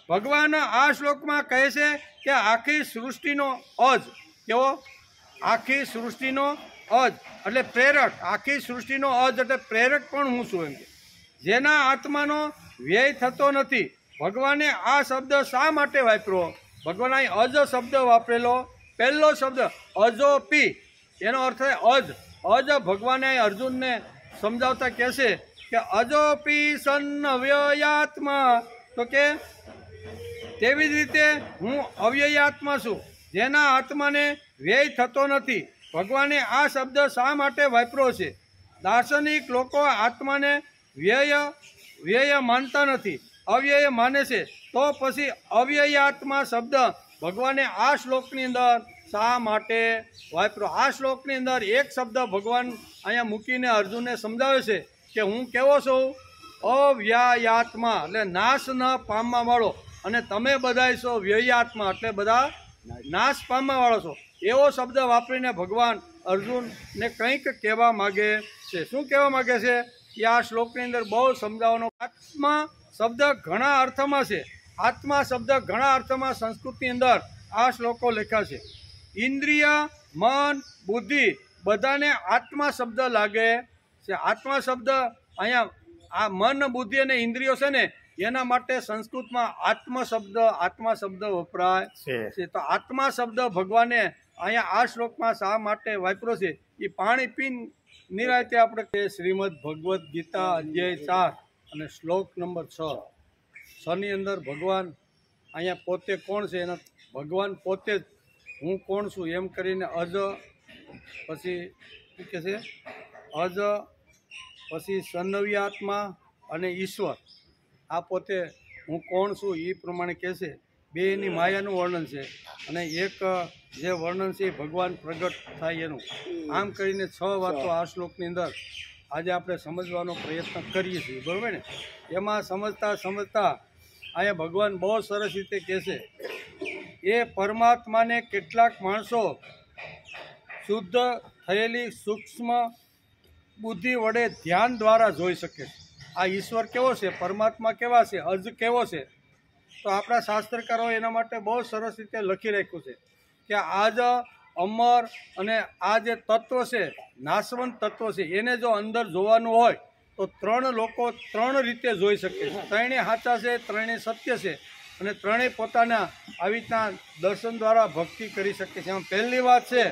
ભગવાન આ શ્લોકમાં કહે છે કે આખી સૃષ્ટિનો અજ કેવો? આખી સૃષ્ટિનો અજ એટલે પ્રેરક. આખી સૃષ્ટિનો અજ એટલે પ્રેરક પણ હું છું એમ કે જેના આત્માનો વ્યય થતો નથી. ભગવાને આ શબ્દ શા માટે વાપર્યો? ભગવાન અહીં અજ શબ્દ વાપરેલો. પહેલો શબ્દ અજોપી, એનો અર્થ છે અજ. અજ ભગવાને અર્જુનને સમજાવતા કહેશે કે અજોપી સન્નવ્યયાત્મા. તો કે તેવી જ રીતે હું અવ્યયાત્મા છું જેના આત્માને વ્યય થતો નથી. ભગવાને આ શબ્દ શા માટે વાપર્યો છે? દાર્શનિક લોકો આત્માને વ્યય માનતા નથી, અવ્યય માને છે. તો પછી અવ્યયાત્મા શબ્દ ભગવાને આ શ્લોકની અંદર શા માટે વાપર્યો? આ શ્લોકની અંદર એક શબ્દ ભગવાન અહીંયા મૂકીને અર્જુનને સમજાવે છે કે હું કેવો છું? અવ્યયાત્મા એટલે નાશ ન પામવાવાળો, અને તમે બધા છો વ્યયાત્મા એટલે બધા નાશ પામવાવાળો છો. એવો શબ્દ વાપરીને ભગવાન અર્જુનને કંઈક કહેવા માગે છે. શું કહેવા માગે છે એ આ શ્લોકની અંદર બહુ સમજાવવાનો. આત્મા શબ્દ ઘણા અર્થમાં છે. આત્મા શબ્દ ઘણા અર્થમાં સંસ્કૃતની અંદર આ શ્લોકો લખ્યા છે. ઇન્દ્રિય, મન, બુદ્ધિ બધાને આત્મા શબ્દ લાગે છે. આત્મા શબ્દ અહીંયા આ મન, બુદ્ધિ અને ઇન્દ્રિયો છે ને એના માટે સંસ્કૃતમાં આત્મા શબ્દ વપરાય છે. તો આત્મા શબ્દ ભગવાને અહીંયા આ શ્લોકમાં શા માટે વાપર્યો છે એ પાણી પીને નિરાયતે આપણે શ્રીમદ ભગવદ્ ગીતા અધ્યાય 4 અને શ્લોક નંબર 6 ની અંદર ભગવાન અહીંયા પોતે કોણ છે એના ભગવાન પોતે જ હું કોણ છું એમ કરીને અજ, પછી શું કહે છે? અજ, પછી સન્નવ્યાત્મા અને ઈશ્વર. આ પોતે હું કોણ છું એ પ્રમાણે કહે છે. બે એની માયાનું વર્ણન છે અને એક જે વર્ણન છે એ ભગવાન પ્રગટ થાય એનું. આમ કરીને 6 વાતો આ શ્લોકની અંદર આજે આપણે સમજવાનો પ્રયત્ન કરીએ છીએ, બરાબર ને? એમાં સમજતા અહીંયા ભગવાન બહુ સરસ રીતે કહે છે એ પરમાત્માને કેટલાક માણસો શુદ્ધ થયેલી સૂક્ષ્મ બુદ્ધિ વડે ધ્યાન દ્વારા જોઈ શકે છે. આ ઈશ્વર કેવો છે? પરમાત્મા કેવા છે? અજ કેવો છે? તો આપણા શાસ્ત્રકારો એના માટે બહુ સરસ રીતે લખી રાખ્યું છે કે આજ અમર અને આ જે તત્વ છે, નાશવંત તત્વ છે, એને જો અંદર જોવાનું હોય તો 3 લોકો 3 રીતે જોઈ શકે છે. ત્રણે સાચા છે, ત્રણે સત્ય છે. અને ત્રણેય પોતાના આવી રીતના દર્શન દ્વારા ભક્તિ કરી શકે છે. એમાં પહેલી વાત છે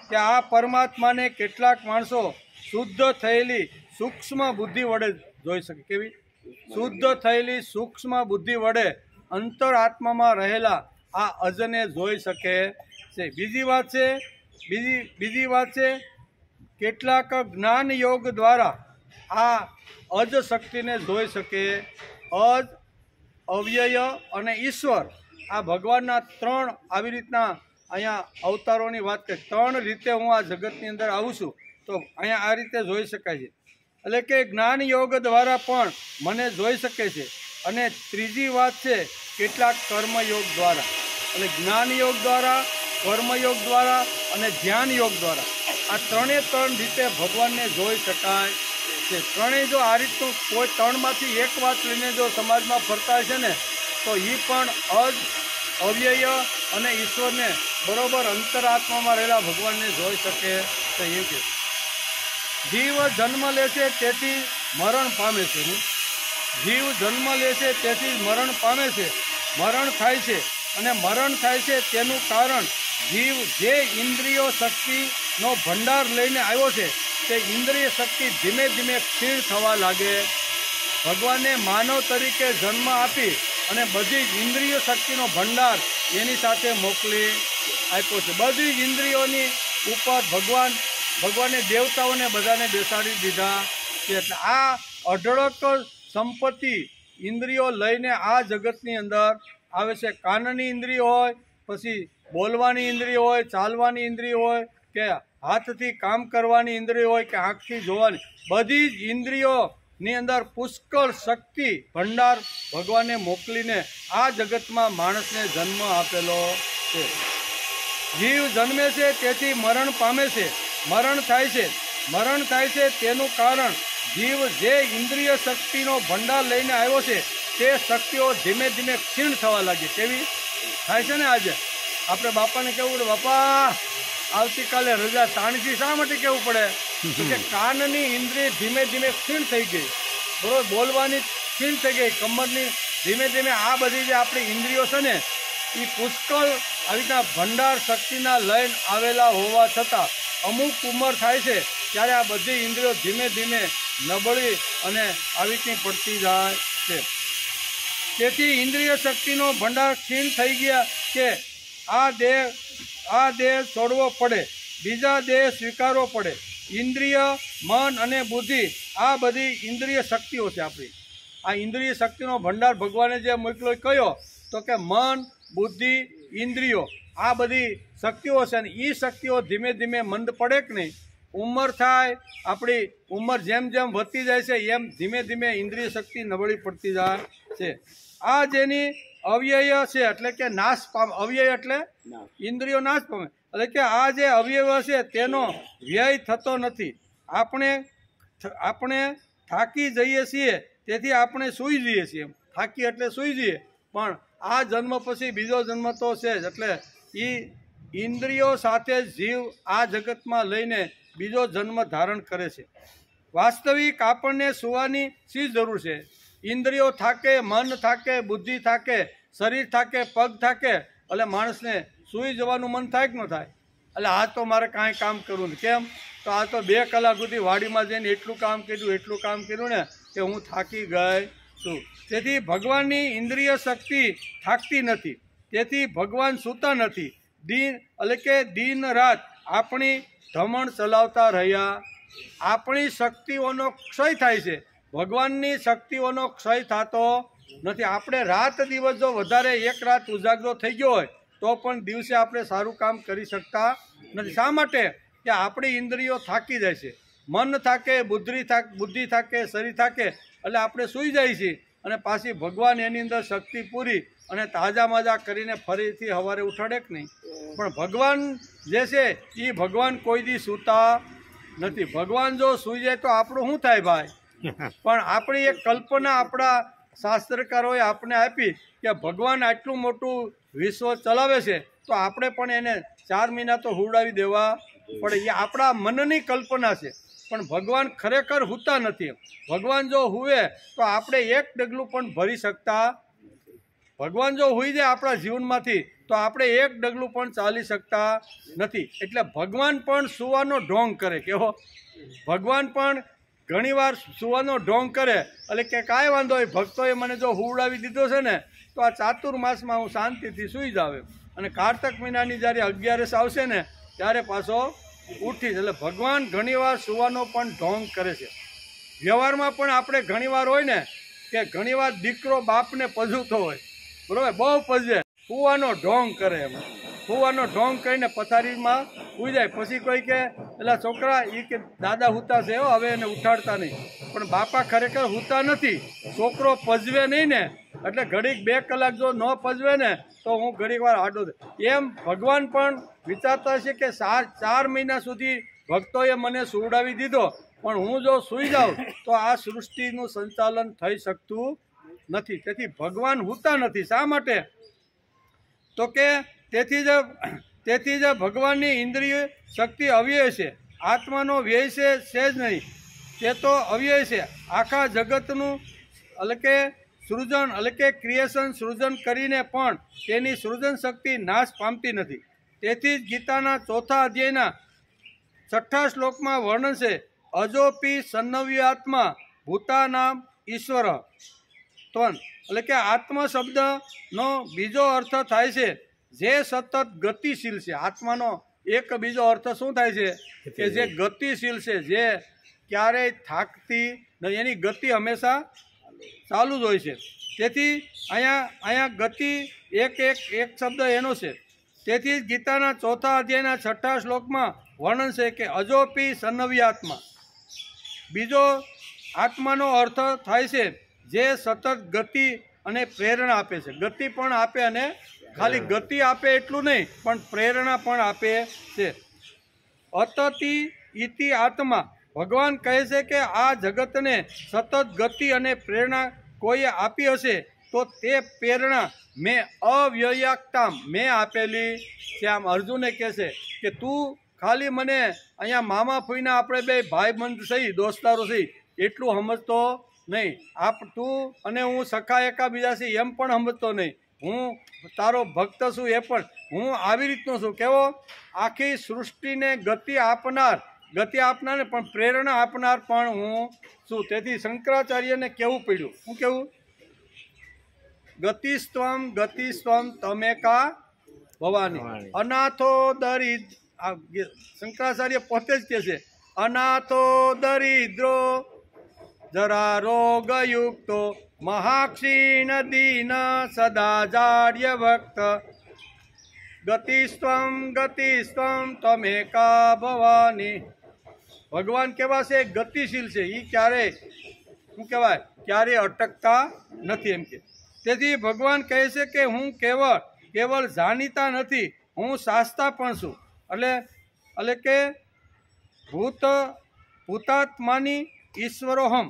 કે આ પરમાત્માને કેટલાક માણસો શુદ્ધ થયેલી સૂક્ષ્મ બુદ્ધિ વડે જોઈ શકે. કેવી? શુદ્ધ થયેલી સૂક્ષ્મ બુદ્ધિ વડે અંતર આત્મામાં રહેલા આ અજને જોઈ શકે છે. બીજી વાત છે કેટલાક જ્ઞાન યોગ દ્વારા આ અજ શક્તિને જોઈ શકે. અજ, અવ્યય અને ઈશ્વર આ ભગવાનના ત્રણ આવી રીતના અહીંયા અવતારોની વાત કરી. ત્રણ રીતે હું આ જગતની અંદર આવું છું તો અહીંયા આ રીતે જોઈ શકાય છે. એટલે કે જ્ઞાન યોગ દ્વારા પણ મને જોઈ શકે છે. અને ત્રીજી વાત છે કેટલાક કર્મયોગ દ્વારા. એટલે જ્ઞાન યોગ દ્વારા, કર્મયોગ દ્વારા અને ધ્યાન યોગ દ્વારા આ ત્રણે ત્રણ રીતે ભગવાનને જોઈ શકાય છે. ત્રણેય જો આ રીતનું કોઈ ત્રણમાંથી એક વાત લઈને જો સમાજમાં ફરતા છે ને તો એ પણ અજ, અવ્યય અને ઈશ્વરને બરોબર અંતરાત્મામાં રહેલા ભગવાનને જોઈ શકે છે. એ કે જીવ જન્મ લે છે તેથી મરણ પામે છે. જીવ જન્મ લે છે તેથી મરણ પામે છે. મરણ થાય છે અને મરણ થાય છે તેનું કારણ જીવ જે ઇન્દ્રિયો શક્તિનો ભંડાર લઈને આવ્યો છે તે ઇન્દ્રિય શક્તિ ધીમે ધીમે ક્ષીણ થવા લાગે. ભગવાને માનવ તરીકે જન્મ આપી અને બધી જ ઇન્દ્રિય શક્તિનો ભંડાર એની સાથે મોકલી આપ્યો છે. બધી જ ઇન્દ્રિયોની ઉપર ભગવાને દેવતાઓને બધાને બેસાડી દીધા છે. એટલે આ અઢળક સંપત્તિ ઇન્દ્રિયો લઈને આ જગતની અંદર આવે છે. કાનની ઇન્દ્રિય હોય, પછી બોલવાની ઇન્દ્રિય હોય, ચાલવાની ઇન્દ્રિય હોય, કે હાથથી કામ કરવાની ઇન્દ્રિય હોય, કે આંખથી જોવાની, બધી જ ઇન્દ્રિયોની અંદર પુષ્કળ શક્તિ ભંડાર ભગવાને મોકલીને આ જગતમાં માણસને જન્મ આપેલો છે. જીવ જન્મે છે તેથી મરણ પામે છે. મરણ થાય છે તેનું કારણ જીવ જે ઇન્દ્રિય શક્તિનો ભંડાર લઈને આવ્યો છે તે શક્તિઓ ધીમે ધીમે ક્ષીણ થવા લાગી. કેવી થાય છે ને? આજે આપણે બાપાને કહેવું પડે, બાપા આવતીકાલે રજા તાણથી શા માટે કહેવું પડે? કે કાનની ઇન્દ્રિય ધીમે ધીમે ક્ષીણ થઈ ગઈ, બરોબર, બોલવાની ક્ષીણ થઈ ગઈ, કમરની ધીમે ધીમે આ બધી જે આપણી ઇન્દ્રિયો છે ને એ પુષ્કળ આવી રીતના ભંડાર શક્તિના લઈને આવેલા હોવા છતાં અમુક ઉંમર થાય છે ત્યારે આ બધી ઇન્દ્રિયો ધીમે ધીમે નબળી અને આવી રીતની પડતી જાય છે. તેથી ઇન્દ્રિય શક્તિનો ભંડાર ક્ષીણ થઈ ગયા કે આ દેહ છોડવો પડે, બીજા દેહ સ્વીકારવો પડે. ઇન્દ્રિય, મન અને બુદ્ધિ આ બધી ઇન્દ્રિય શક્તિઓ છે આપણી. આ ઇન્દ્રિય શક્તિનો ભંડાર ભગવાને જે મોકલ્યો કયો તો કે મન, બુદ્ધિ, ઇન્દ્રિયો આ બધી શક્તિઓ છે. અને એ શક્તિઓ ધીમે ધીમે મંદ પડે કે નહીં, ઉંમર થાય, આપણી ઉંમર જેમ જેમ વધતી જાય છે એમ ધીમે ધીમે ઇન્દ્રિય શક્તિ નબળી પડતી જાય છે. આ જેની અવ્યય છે એટલે કે નાશ પામે. અવ્યય એટલે ઇન્દ્રિયો નાશ પામે. એટલે કે આ જે અવયવ છે તેનો વ્યય થતો નથી. આપણે થાકી જઈએ છીએ તેથી આપણે સૂઈ જઈએ છીએ. થાકી એટલે સૂઈ જઈએ. પણ આ જન્મ પછી બીજો જન્મ તો છે જ. એટલે એ ઇન્દ્રિયો સાથે જીવ આ જગતમાં લઈને બીજો જન્મ ધારણ કરે છે. વાસ્તવિક આપણને સૂવાની શી જરૂર છે? ઇન્દ્રિયો થાકે, મન થાકે, બુદ્ધિ થાકે, શરીર થાકે, પગ થાકે, એટલે માણસને સૂઈ જવાનું મન થાય કે ન થાય? એટલે આ તો મારે કાંઈ કામ કરવું નથી. કેમ? તો આ તો 2 કલાક સુધી વાડીમાં જઈને એટલું કામ કર્યું ને કે હું થાકી ગઈ છું. તેથી ભગવાનની ઇન્દ્રિય શક્તિ થાકતી નથી. તેથી ભગવાન સૂતા નથી. એટલે કે દિન રાત આપણી ધમણ ચલાવતા રહ્યા. આપણી શક્તિઓનો ક્ષય થાય છે, ભગવાનની શક્તિઓનો ક્ષય થતો નથી. આપણે રાત દિવસ જો વધારે એક રાત ઉજાગરો થઈ ગયો હોય તો પણ દિવસે આપણે સારું કામ કરી શકતા નથી. શા માટે? કે આપણી ઇન્દ્રિયો થાકી જાય છે. મન થાકે, બુદ્ધિ થાકે, શરીર થાકે, એટલે આપણે સૂઈ જાય છીએ. અને પાછી ભગવાન એની અંદર શક્તિ પૂરી અને તાજા માજા કરીને ફરીથી સવારે ઉઠાડે કે નહીં? પણ ભગવાન જે છે એ ભગવાન કોઈ દી સૂતા નથી. ભગવાન જો સૂઈ જાય તો આપણું શું થાય ભાઈ? પણ આપણી એક કલ્પના આપણા શાસ્ત્રકારોએ આપણે આપી કે ભગવાન આટલું મોટું વિશ્વ ચલાવે છે તો આપણે પણ એને 4 મહિના તો હુવડાવી દેવા પડે. એ આપણા મનની કલ્પના છે. પણ ભગવાન ખરેખર સૂતા નથી. ભગવાન જો હુવે તો આપણે એક ડગલું પણ ભરી શકતા ભગવાન જો હોઈ જાય આપણા જીવનમાંથી તો આપણે એક ડગલું પણ ચાલી શકતા નથી. એટલે ભગવાન પણ સુવાનો ઢોંગ કરે. કેવો? ભગવાન પણ ઘણીવાર સુવાનો ઢોંગ કરે એટલે કે કાંઈ વાંધો હોય, ભક્તોએ મને જો હુવડાવી દીધો છે ને તો આ ચાતુર્માસમાં હું શાંતિથી સૂઈ જાવ. અને કારતક મહિનાની જ્યારે 11 આવશે ને ત્યારે પાછો ઉઠીશ. એટલે ભગવાન ઘણીવાર સુવાનો પણ ઢોંગ કરે છે. વ્યવહારમાં પણ આપણે ઘણીવાર હોય ને કે ઘણીવાર દીકરો બાપને પજવતો હોય, બરાબર, બહુ પજવે, સુવાનો ઢોંગ કરે. એમ સુવાનો ઢોંગ કરીને પથારીમાં સૂઈ જાય. પછી કોઈ કે એટલે છોકરા એ કે દાદા હુતા છે, હવે એને ઉઠાડતા નહીં. પણ બાપા ખરેખર હુતા નથી. છોકરો પજવે નહીં ને એટલે ઘડીક 2 કલાક જો ન પજવે ને તો હું ઘડીક વાર આડો. એમ ભગવાન પણ વિચારતા છે કે 4 મહિના સુધી ભક્તોએ મને સુવડાવી દીધો, પણ હું જો સૂઈ જાઉં તો આ સૃષ્ટિનું સંચાલન થઈ શકતું નથી. તેથી ભગવાન હુતા નથી. શા માટે? તો કે તેથી જ ભગવાનની ઇન્દ્રિય શક્તિ અવ્યય છે. આત્માનો વ્યય છે જ નહીં, તે તો અવ્યય છે. આખા જગતનું એટલે કે સૃજન એટલે કે ક્રિએશન સૃજન કરીને પણ તેની સૃજન શક્તિ નાશ પામતી નથી. તેથી જ ગીતાના 4થા અધ્યાયના 6થા શ્લોકમાં વર્ણન છે, અજોપી સન્નવ્યાત્મા ભૂતાનામ ઈશ્વર ત્વન. એટલે કે આત્મા શબ્દનો બીજો અર્થ થાય છે જે સતત ગતિશીલ છે. આત્માનો એક બીજો અર્થ શું થાય છે કે જે ગતિશીલ છે, જે ક્યારેય થાકતી નહીં, એની ગતિ હંમેશા ચાલુ જ હોય છે. તેથી અહીંયા ગતિ એક શબ્દ એનો છે. તેથી જ ગીતાના 4થા અધ્યાયના 6થા શ્લોકમાં વર્ણન છે કે અજોપી સન્નવ્યાત્મા. બીજો આત્માનો અર્થ થાય છે જે સતત ગતિ અને પ્રેરણા આપે છે. ગતિ પણ આપે અને ખાલી ગતિ આપે એટલું નહીં પણ પ્રેરણા પણ આપે છે. અતતિ ઇતિ આત્મા. ભગવાન કહે છે કે આ જગતને સતત ગતિ અને પ્રેરણા કોઈએ આપી હશે તો તે પ્રેરણા મેં અવ્યયાક્તામ મેં આપેલી છે. આમ અર્જુને કહે છે કે તું ખાલી મને અહીંયા મામા ફૂઈના આપણે બે ભાઈબંધ સહી દોસ્તારો સહી એટલું સમજતો નહીં. તું અને હું સખા એકાબીજા છે એમ પણ સમજતો નહીં. હું તારો ભક્ત છું એ પણ હું આવી રીતનો છું. કેવો? આખી સૃષ્ટિને ગતિ આપનાર ને પણ પ્રેરણા આપનાર પણ હું છું. તેથી શંકરાચાર્યને કહેવું પડ્યું. શું કહેવું? ગતિસ્ત્વમ તમેકા ભવાની અનાથો દરિદ્ર. શંકરાચાર્ય પોતે જ કહે છે અનાથો દરિદ્રો જરા રોગયુક્તો મહાક્ષીણ દીન સદા જાડ્ય ભક્ત ગતિસ્ત્વમ તમેકા ભવાની. ભગવાન કેવા છે? ગતિશીલ છે. એ ક્યારેય શું કહેવાય? ક્યારેય અટકતા નથી એમ કે. તેથી ભગવાન કહે છે કે હું કેવળ જાણીતા નથી, હું શાસ્તા પણ છું. એટલે કે ભૂતાત્માની ઈશ્વરોહમ,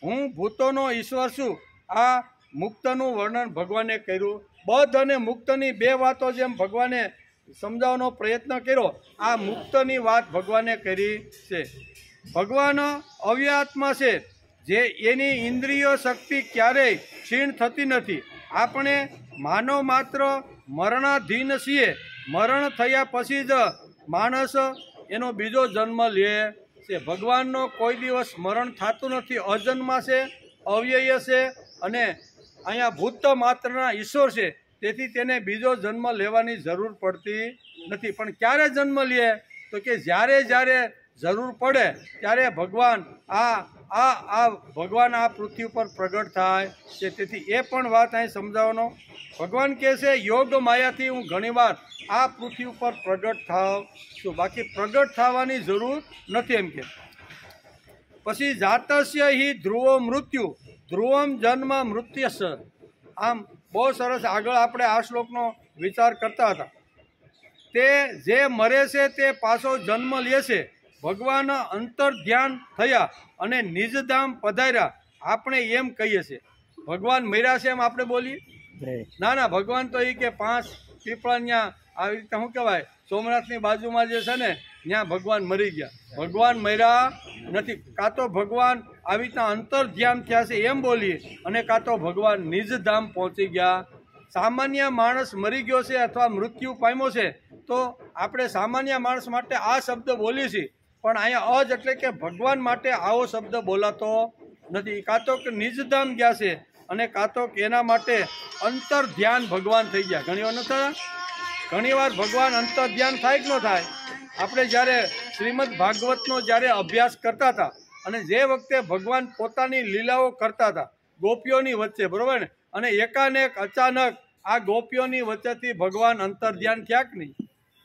હું ભૂતોનો ઈશ્વર છું. આ મુક્તનું વર્ણન ભગવાને કર્યું. બદ્ધ અને મુક્તની 2 વાતો જેમ ભગવાને સમજાવવાનો પ્રયત્ન કર્યો, આ મુક્તની વાત ભગવાને કરી છે. ભગવાન અવ્યાત્મા છે, જે એની ઇન્દ્રિય શક્તિ ક્યારેય ક્ષીણ થતી નથી. આપણે માનવ માત્ર મરણાધીન છીએ. મરણ થયા પછી જ માણસ એનો બીજો જન્મ લે છે. ભગવાનનો કોઈ દિવસ મરણ થતું નથી. અજન્મા છે, અવ્યય છે અને અહીંયા ભૂત માત્રના ઈશ્વર છે. તેથી તેને બીજો જન્મ લેવાની જરૂર પડતી નથી. પણ ક્યારે જન્મ લે? તો કે જ્યારે જરૂર પડે ત્યારે ભગવાન ભગવાન આ પૃથ્વી પર પ્રગટ થાય છે. તેથી એ પણ વાત અહીં સમજાવવાનો. ભગવાન કહે છે યોગ માયાથી હું ઘણીવાર આ પૃથ્વી ઉપર પ્રગટ થાવ છું, બાકી પ્રગટ થવાની જરૂર નથી એમ કે. પછી જાતસ્ય હિ ધ્રુવો મૃત્યુ ધ્રુવમ જન્મ મૃત્યસ. આમ બહુ સરસ આગળ આપણે આ શ્લોકનો વિચાર કરતા હતા. તે જે મરે છે તે પાછો જન્મ લે છે. ભગવાન અંતર ધ્યાન થયા અને નિજધામ પધાર્યા. આપણે એમ કહીએ છીએ ભગવાન મર્યા છે એમ આપણે બોલીએ? ના, ભગવાન તો એ કે 5 પીપળા ત્યાં આવી રીતે શું કહેવાય સોમનાથની બાજુમાં જે છે ને ત્યાં ભગવાન મરી ગયા. ભગવાન મર્યા નથી. કાં તો ભગવાન આવી રીતના અંતર ધ્યાન થયા છે એમ બોલીએ અને કાં તો ભગવાન નિજધામ પહોંચી ગયા સામાન્ય માણસ મરી ગયો છે અથવા મૃત્યુ પામ્યો છે તો આપણે સામાન્ય માણસ માટે આ શબ્દ બોલીએ છીએ, પણ અહીંયા અજ એટલે કે ભગવાન માટે આવો શબ્દ બોલાતો નથી. કાં તો કે નિજધામ ગયા છે અને કાં તો કે એના માટે અંતર ધ્યાન ભગવાન થઈ ગયા. ઘણીવાર ભગવાન અંતર ધ્યાન થાય કે ન થાય? આપણે જ્યારે શ્રીમદ ભાગવતનો જ્યારે અભ્યાસ કરતા હતા અને જે વખતે ભગવાન પોતાની લીલાઓ કરતા હતા ગોપીઓની વચ્ચે, બરોબર ને, અને એકાનેક અચાનક આ ગોપીઓની વચ્ચેથી ભગવાન અંતર ધ્યાન થયા કે નહીં?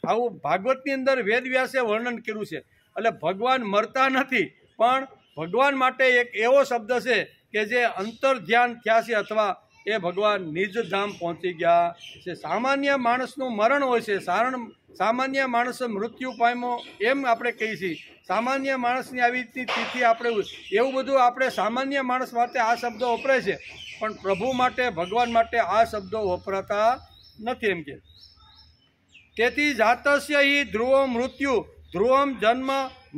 આવું ભાગવતની અંદર વેદવ્યાસે વર્ણન કર્યું છે. એટલે ભગવાન મરતા નથી, પણ ભગવાન માટે એક એવો શબ્દ છે કે જે અંતર ધ્યાન થયા છે અથવા એ ભગવાન નિજધામ પહોંચી ગયા છે. સામાન્ય માણસનું મરણ હોય છે, સામાન્ય માણસ મૃત્યુ પામ્યો એમ આપણે કહીએ છીએ. સામાન્ય માણસની આવી તિથિ આપણે એવું બધું આપણે સામાન્ય માણસ માટે આ શબ્દો વપરાય છે, પણ પ્રભુ માટે ભગવાન માટે આ શબ્દો વપરાતા નથી એમ કે. તેથી જાતસ્ય હિ ધ્રુવ મૃત્યુ ધ્રુવમ જન્મ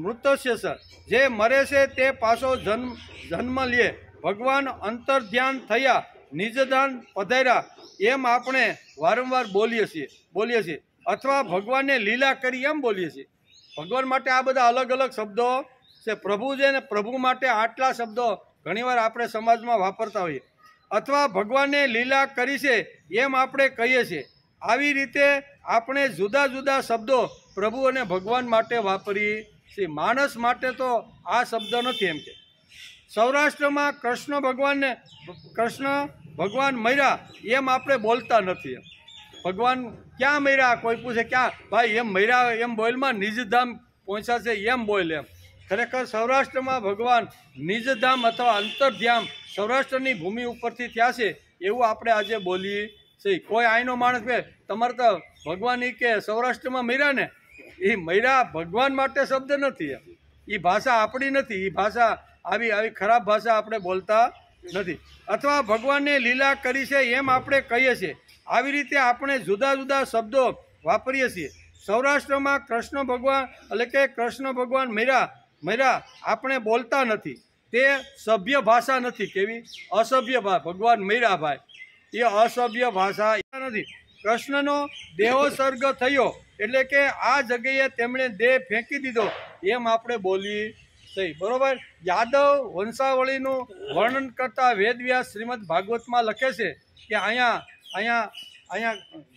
મૃતસ્ય સર. જે મરે છે તે પાછો જન્મ લે. ભગવાન અંતર ધ્યાન થયા, નિજધામ પધાર્યા એમ આપણે વારંવાર બોલીએ છીએ અથવા ભગવાનને લીલા કરી એમ બોલીએ છીએ. ભગવાન માટે આ બધા અલગ અલગ શબ્દો છે. પ્રભુ છે ને પ્રભુ માટે આટલા શબ્દો ઘણીવાર આપણે સમાજમાં વાપરતા હોઈએ. અથવા ભગવાનને લીલા કરી છે એમ આપણે કહીએ છીએ. આવી રીતે આપણે જુદા જુદા શબ્દો પ્રભુ અને ભગવાન માટે વાપરીએ છીએ. માણસ માટે તો આ શબ્દ નથી એમ કે. સૌરાષ્ટ્રમાં કૃષ્ણ ભગવાન મર્યા એમ આપણે બોલતા નથી. ભગવાન ક્યાં મર્યા કોઈ પૂછે ક્યાં ભાઈ એમ મર્યા એમ બોલમાં નિજધામ પહોંચ્યા છે એમ બોલ એમ. ખરેખર સૌરાષ્ટ્રમાં ભગવાન નિજધામ અથવા અંતરધામ સૌરાષ્ટ્રની ભૂમિ ઉપરથી થયા છે એવું આપણે આજે બોલીએ છીએ. કોઈ આઈનો માણસ કે તમારે તો ભગવાન એ કે સૌરાષ્ટ્રમાં મર્યા ને, એ મર્યા ભગવાન માટે શબ્દ નથી. એ ભાષા આપણી નથી. એ ભાષા આવી ખરાબ ભાષા આપણે બોલતા નથી. અથવા ભગવાનને લીલા કરી છે એમ આપણે કહીએ છીએ. આવી રીતે આપણે જુદા જુદા શબ્દો વાપરીએ છીએ. સૌરાષ્ટ્રમાં કૃષ્ણ ભગવાન એટલે કે કૃષ્ણ ભગવાન મર્યા આપણે બોલતા નથી. તે સભ્ય ભાષા નથી. કેવી અસભ્ય ભાષા. ભગવાન મર્યા ભાઈ એ અસભ્ય ભાષા નથી. કૃષ્ણનો દેહોસર્ગ થયો એટલે કે આ જગ્યાએ તેમણે દેહ ફેંકી દીધો એમ આપણે બોલીએ છીએ. બરોબર. યાદવ વંશાવળીનું વર્ણન કરતા વેદવ્યાસ શ્રીમદ ભાગવતમાં લખે છે કે અહીંયા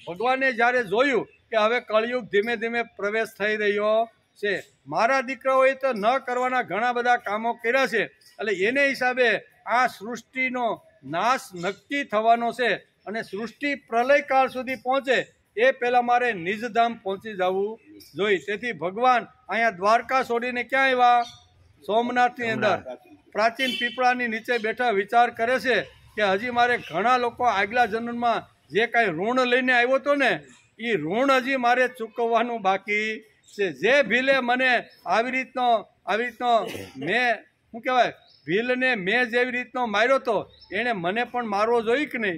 ભગવાને જ્યારે જોયું કે હવે કળિયુગ ધીમે ધીમે પ્રવેશ થઈ રહ્યો છે, મારા દીકરાઓએ તો ન કરવાના ઘણા બધા કામો કર્યા છે, એટલે એને હિસાબે આ સૃષ્ટિનો નાશ નક્કી થવાનો છે અને સૃષ્ટિ પ્રલયકાળ સુધી પહોંચે એ પહેલાં મારે નિજધામ પહોંચી જવું જોઈએ. તેથી ભગવાન અહીંયા દ્વારકા છોડીને ક્યાં આવ્યા? સોમનાથની અંદર પ્રાચીન પીપળાની નીચે બેઠા વિચાર કરે છે કે હજી મારે ઘણા લોકો આગલા જન્મમાં જે કાંઈ ઋણ લઈને આવ્યો હતો ને એ ઋણ હજી મારે ચૂકવવાનું બાકી છે. જે ભીલે મને આવી રીતનો મેં શું કહેવાય ભીલને મેં જેવી રીતનો માર્યો હતો એણે મને પણ મારવો જોઈએ કે નહીં?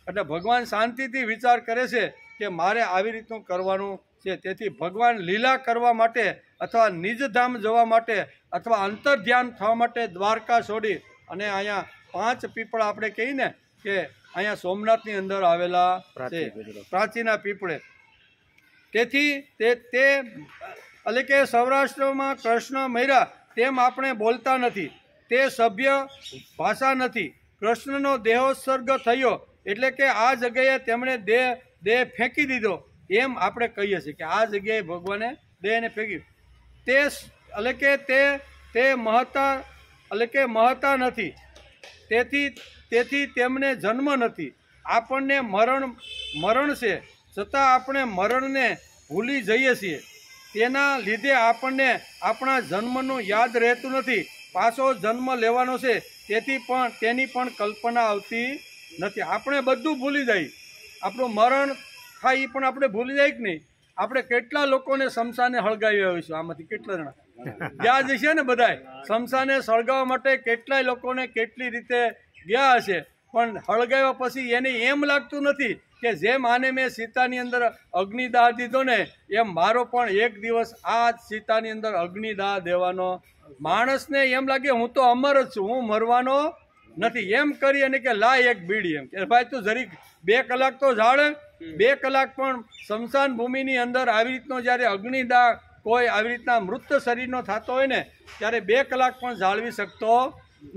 એટલે ભગવાન શાંતિથી વિચાર કરે છે કે મારે આવી રીતનું કરવાનું છે. તેથી ભગવાન લીલા કરવા માટે અથવા નિજધામ જવા માટે અથવા અંતર ધ્યાન થવા માટે દ્વારકા છોડી અને અહીંયા 5 પીપળા આપણે કહીએ ને કે અહીંયા સોમનાથની અંદર આવેલા છે પ્રાચીના પીપળે. તેથી તે એટલે કે સૌરાષ્ટ્રમાં કૃષ્ણ મર્યા તેમ આપણે બોલતા નથી. તે સભ્ય ભાષા નથી. કૃષ્ણનો દેહોત્સર્ગ થયો એટલે કે આ જગ્યાએ તેમણે દેહ ફેંકી દીધો એમ આપણે કહીએ છીએ કે આ જગ્યાએ ભગવાને દેહને ફેંકી. તે એટલે કે તે મહતા નથી. તેથી તેમને જન્મ નથી. આપણને મરણ છે છતાં આપણે મરણને ભૂલી જઈએ છીએ. તેના લીધે આપણને આપણા જન્મનું યાદ રહેતું નથી. પાછો જન્મ લેવાનો છે તેની પણ કલ્પના આવતી નથી. આપણે બધું ભૂલી જાય. આપણું મરણ થાય એ પણ આપણે ભૂલી જાય કે નહીં? આપણે કેટલા લોકોને શમશાને સળગાવી આવીશું? આમાંથી કેટલા જણા ગયા જ છે ને? બધાય શમશાને સળગાવવા માટે કેટલાય લોકોને કેટલી રીતે ગયા હશે, પણ સળગાવ્યા પછી એને એમ લાગતું નથી કે જેમ આને મેં સીતાની અંદર અગ્નિદાહ દીધો ને એમ મારો પણ એક દિવસ આ સીતાની અંદર અગ્નિદાહ દેવાનો. માણસને એમ લાગે હું તો અમર જ છું, હું મરવાનો નથી. એમ કરી અને કે લાય એક બીડી, એમ કે ભાઈ તું જરીક 2 કલાક તો જાળે. 2 કલાક પણ સ્મશાન ભૂમિની અંદર આવી રીતનો જ્યારે અગ્નિદાહ કોઈ આવી રીતના મૃત શરીરનો થતો હોય ને ત્યારે 2 કલાક પણ જાળવી શકતો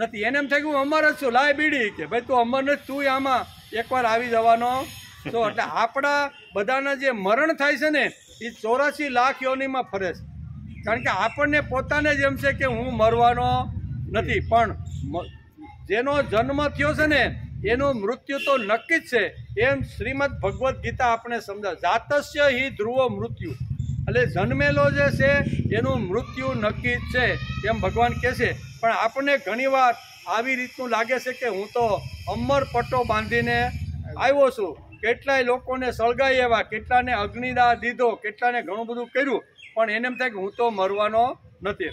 નથી. એને એમ થાય કે હું અમર જ છું, લાય બીડી. કે ભાઈ તું અમર નથી, તું આમાં એકવાર આવી જવાનો છો. એટલે આપણા બધાના જે મરણ થાય છે ને એ 84 લાખ યોનિમાં ફરે છે. કારણ કે આપણને પોતાને જ એમ છે કે હું મરવાનો નથી, પણ જેનો જન્મ થયો છે ને એનું મૃત્યુ તો નક્કી જ છે. એમ શ્રીમદ ભગવદ્ ગીતા આપણે સમજાવે, જાતસ્ય હિ ધ્રુવો મૃત્યુ. એટલે જન્મેલો જે છે એનું મૃત્યુ નક્કી જ છે એમ ભગવાન કહે છે. પણ આપણને ઘણીવાર આવી રીતનું લાગે છે કે હું તો અમર પટ્ટો બાંધીને આવ્યો છું. કેટલાય લોકોને સળગાઈ એવા, કેટલાને અગ્નિદાહ દીધો, કેટલાને ઘણું બધું કર્યું, પણ એને એમ થાય કે હું તો મરવાનો નથી.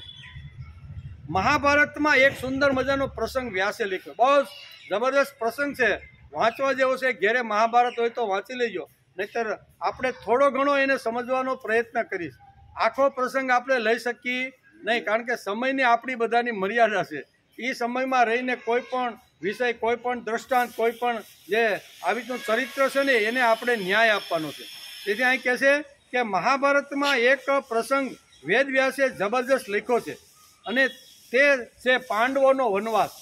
મહાભારતમાં એક સુંદર મજાનો પ્રસંગ વ્યાસે લખ્યો, બહુ જબરદસ્ત પ્રસંગ છે, વાંચવા જેવો છે. ઘેરે મહાભારત હોય તો વાંચી લેજો, નહીતર આપણે થોડો ઘણો એને સમજવાનો પ્રયત્ન કરીશ. આખો પ્રસંગ આપણે લઈ શકીએ નહીં, કારણ કે સમયની આપણી બધાની મર્યાદા છે. એ સમયમાં રહીને કોઈ પણ વિષય, કોઈ પણ દ્રષ્ટાંત, કોઈ પણ જે આવી રીતનું ચરિત્ર છે ને એને આપણે ન્યાય આપવાનો છે. તેથી અહીં કહે છે કે મહાભારતમાં એક પ્રસંગ વેદવ્યાસે જબરદસ્ત લખ્યો છે, અને તે છે પાંડવોનો વનવાસ.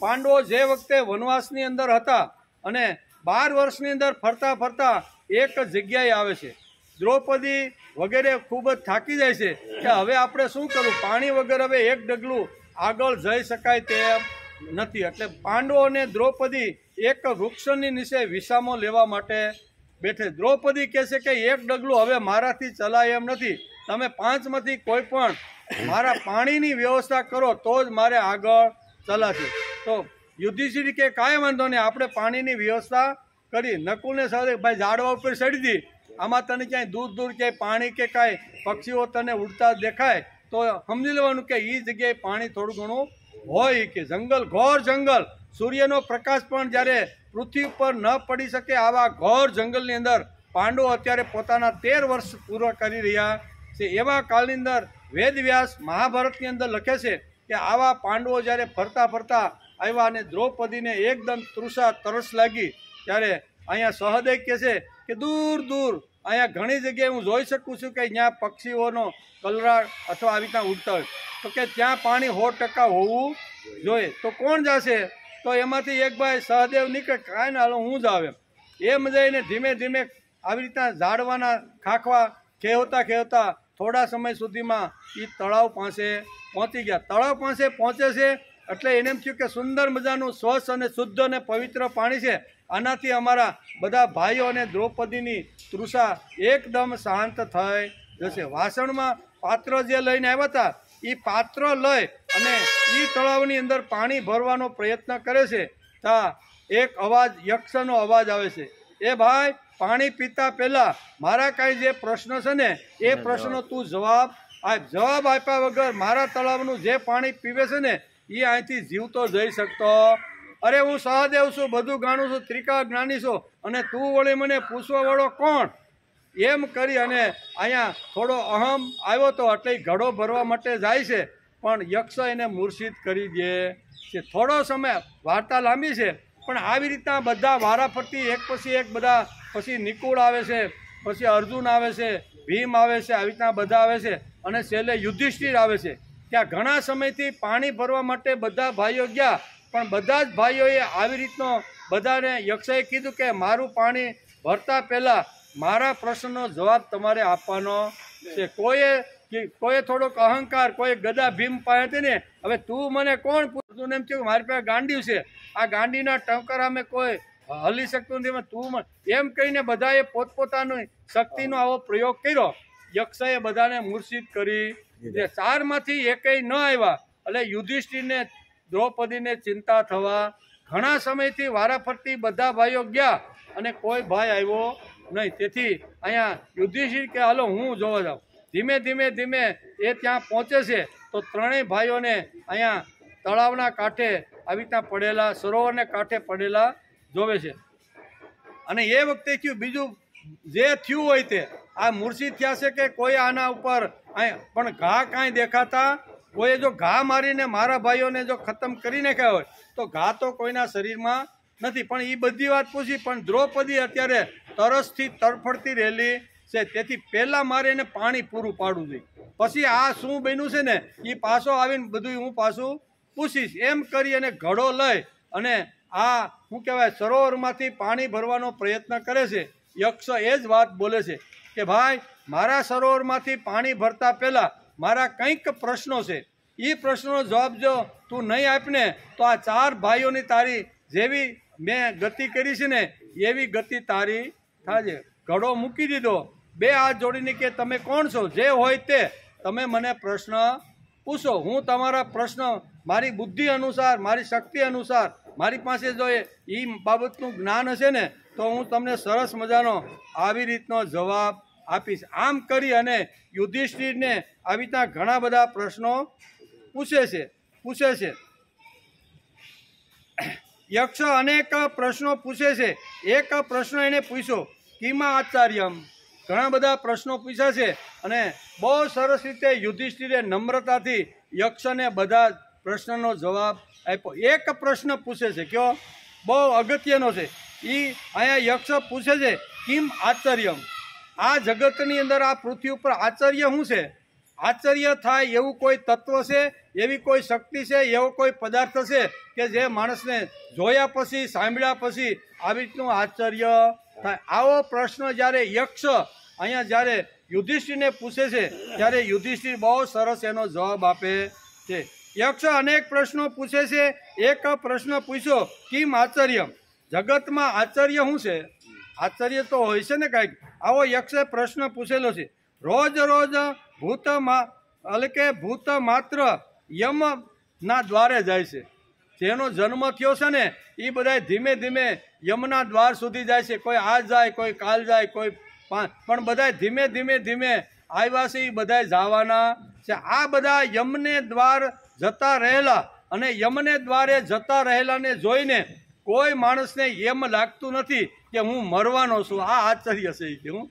પાંડવો જે વખતે વનવાસની અંદર હતા અને 12 વર્ષની અંદર ફરતા ફરતા એક જગ્યાએ આવે છે. દ્રૌપદી વગેરે ખૂબ જ થાકી જાય છે કે હવે આપણે શું કરવું, પાણી વગર હવે એક ડગલું આગળ જઈ શકાય તેમ નથી. એટલે પાંડવો અને દ્રૌપદી એક વૃક્ષની નીચે વિસામો લેવા માટે બેઠે. દ્રૌપદી કહે છે કે એક ડગલું હવે મારાથી ચલાય એમ નથી, તમે 5માંથી કોઈ પણ મારા પાણીની વ્યવસ્થા કરો તો જ મારે આગળ ચલાશે. તો યુધિષ્ઠિર કે કાંઈ વાંધો નહીં, આપણે પાણીની વ્યવસ્થા કરી. નકુલને સાથે ભાઈ ઝાડવા ઉપર ચડી દી, આમાં તને ક્યાંય દૂર દૂર ક્યાંય પાણી કે કાંઈ પક્ષીઓ તને ઉડતા દેખાય તો સમજી લેવાનું કે એ જગ્યાએ પાણી થોડું ઘણું હોય. કે જંગલ, ઘોર જંગલ, સૂર્યનો પ્રકાશ પણ જ્યારે પૃથ્વી ઉપર ન પડી શકે આવા ઘોર જંગલની અંદર પાંડવો અત્યારે પોતાના 13 વર્ષ પૂરા કરી રહ્યા છે. એવા કાળની અંદર વેદવ્યાસ મહાભારતની અંદર લખે છે કે આવા પાંડવો જ્યારે ફરતા ફરતા આવ્યા અને દ્રૌપદીને એકદમ તૃષા તરસ લાગી, ત્યારે અહીંયા સહદેવ કહે છે કે દૂર દૂર અહીંયા ઘણી જગ્યાએ હું જોઈ શકું છું કે જ્યાં પક્ષીઓનો કલરાટ અથવા આવી રીતના ઉડતા હોય, તો કે ત્યાં પાણી 100% હોવું જોઈએ. તો કોણ જશે? તો એમાંથી એક ભાઈ સહદેવ નીકળે, કાંઈ ના હાલો હું જ આવે. એમ જઈને ધીમે ધીમે આવી રીતના ઝાડવાના ખાખવા ખેવતા ખેવતા થોડા સમય સુધીમાં એ તળાવ પાસે પહોંચી ગયા. તળાવ પાસે પહોંચે છે એટલે એને એમ થયું કે સુંદર મજાનું સ્વચ્છ અને શુદ્ધ અને પવિત્ર પાણી છે, આનાથી અમારા બધા ભાઈઓ અને દ્રૌપદીની તૃષા એકદમ શાંત થઈ જશે. વાસણમાં પાત્ર જે લઈને આવ્યા હતા એ પાત્ર લઈ અને એ તળાવની અંદર પાણી ભરવાનો પ્રયત્ન કરે છે. ત્યાં એક અવાજ, યક્ષનો અવાજ આવે છે, એ ભાઈ પાણી પીતા પહેલાં મારા કાંઈ જે પ્રશ્ન છે ને એ પ્રશ્નો તું જવાબ આપ. જવાબ આપ્યા વગર મારા તળાવનું જે પાણી પીવે છે ને એ અહીંથી જીવતો જઈ શકતો. અરે હું સહદેવ છું, બધું જાણું છું, ત્રિકાળ જ્ઞાની છું, અને તું વળી મને પૂછવા વાળો કોણ? એમ કરી અને અહીંયા થોડો અહમ આવ્યો તો એટલે ઘડો ભરવા માટે જાય છે, પણ યક્ષ એને મૂર્છિત કરી દે છે. થોડો સમય વાર્તા લાંબી છે, પણ આવી રીતના બધા વારાફરતી એક પછી એક બધા, પછી નિકુળ આવે છે, પછી અર્જુન આવે છે, ભીમ આવે છે, આવી રીતના બધા આવે છે, અને છેલ્લે યુધિષ્ઠિર આવે છે. ત્યાં ઘણા સમયથી પાણી ભરવા માટે બધા ભાઈઓ ગયા, પણ બધા જ ભાઈઓએ આવી રીતનો બધાને યક્ષએ કીધું કે મારું પાણી ભરતા પહેલાં મારા પ્રશ્નનો જવાબ તમારે આપવાનો છે. કોઈએ થોડોક અહંકાર, કોઈ ગદા ભીમ પાસે હતી ને, હવે તું મને કોણ પૂછતું? એમ થયું મારી પાસે ગાંડી છે, આ ગાંડીના ટંકરા મેં કોઈ હલી શકતું નથી, તું એમ કહીને બધાએ પોતપોતાની શક્તિનો આવો પ્રયોગ કર્યો. યક્ષએ બધાને મૂર્છિત કરી. 4માંથી એકેય ન આવ્યા એટલે યુધિષ્ઠિરને દ્રૌપદીને ચિંતા થવા. ઘણા સમયથી વારાફરતી બધા ભાઈઓ ગયા અને કોઈ ભાઈ આવ્યો નહીં. તેથી અહીંયા યુધિષ્ઠિર કે હાલો હું જોવા જાઉં. ધીમે ધીમે ધીમે એ ત્યાં પહોંચે છે તો ત્રણેય ભાઈઓને અહીંયા તળાવના કાંઠે આવી રીતના પડેલા, સરોવરને કાંઠે પડેલા જોવે છે. અને એ વખતે થયું બીજું જે થયું હોય તે, આ મૂર્છિત થયા છે કે કોઈ આના ઉપર પણ ઘા કાંઈ દેખાતા કોઈએ જો ઘા મારીને મારા ભાઈઓને જો ખતમ કરી નાખ્યા હોય તો ઘા તો કોઈના શરીરમાં નથી. પણ એ બધી વાત પૂછી, પણ દ્રૌપદી અત્યારે તરસથી તરફડતી રહેલી છે. તેથી પહેલાં મારે એને પાણી પૂરું પાડવું જોઈએ, પછી આ શું બન્યું છે ને એ પાછો આવીને બધું હું પાછું પૂછીશ. એમ કરી અને ઘડો લઈ અને આ શું કહેવાય સરોવરમાંથી પાણી ભરવાનો પ્રયત્ન કરે છે. યક્ષ એ જ વાત બોલે છે કે ભાઈ મારા સરોવરમાંથી પાણી ભરતા પહેલાં મારા કંઈક પ્રશ્નો છે, એ પ્રશ્નનો જવાબ જો તું નહીં આપને તો આ 4 ભાઈઓની તારી જેવી મેં ગતિ કરી છે ને એવી ગતિ તારી થાજે. ઘડો મૂકી દીધો, 2 હાથ જોડીને કે તમે કોણ છો, જે હોય તે તમે મને પ્રશ્ન પૂછો. હું તમારા પ્રશ્ન મારી બુદ્ધિ અનુસાર, મારી શક્તિ અનુસાર, મારી પાસે જો એ બાબતનું જ્ઞાન હશે ને તો હું તમને સરસ મજાનો આવી રીતનો જવાબ આપીશ. આમ કરી અને યુધિષ્ઠિરને આવી રીતના ઘણા બધા પ્રશ્નો પૂછે છે. યક્ષ અનેક પ્રશ્નો પૂછે છે. એક પ્રશ્ન એને પૂછ્યો કિમા આચાર્યમ. ઘણા બધા પ્રશ્નો પૂછ્યા છે અને બહુ સરસ રીતે યુધિષ્ઠિરે નમ્રતાથી યક્ષને બધા પ્રશ્નનો જવાબ આપ્યો. એક પ્રશ્ન પૂછે છે, કયો બહુ અગત્યનો છે. એ અહીંયા યક્ષ પૂછે છે કિમ આચાર્યમ. આ જગતની અંદર આ પૃથ્વી ઉપર આચાર્ય શું છે? આશ્ચર્ય થાય એવું કોઈ તત્વ છે, એવી કોઈ શક્તિ છે, એવો કોઈ પદાર્થ છે કે જે માણસને જોયા પછી, સાંભળ્યા પછી આવી રીતનું આશ્ચર્ય થાય? આવો પ્રશ્ન જ્યારે યક્ષ અહીંયા જ્યારે યુધિષ્ઠિરને પૂછે છે ત્યારે યુધિષ્ઠિર બહુ સરસ એનો જવાબ આપે છે. યક્ષ અનેક પ્રશ્નો પૂછે છે. એક પ્રશ્ન પૂછ્યો કિમ આશ્ચર્યમ. જગતમાં આશ્ચર્ય શું છે? આશ્ચર્ય તો હોય છે ને કાંઈક. આવો યક્ષે પ્રશ્ન પૂછેલો છે. રોજ ભૂત માત્ર યમના દ્વારે જાય છે. જેનો જન્મ થયો છે ને એ બધા ધીમે ધીમે યમના દ્વાર સુધી જાય છે. કોઈ આજ જાય, કોઈ કાલ જાય, કોઈ પણ બધા ધીમે ધીમે આવ્યા છે એ બધા જવાના છે. આ બધા યમને દ્વાર જતા રહેલા અને યમને દ્વારે જતા રહેલાને જોઈને કોઈ માણસને એમ લાગતું નથી કે હું મરવાનો છું. આ આશ્ચર્ય છે. કે હું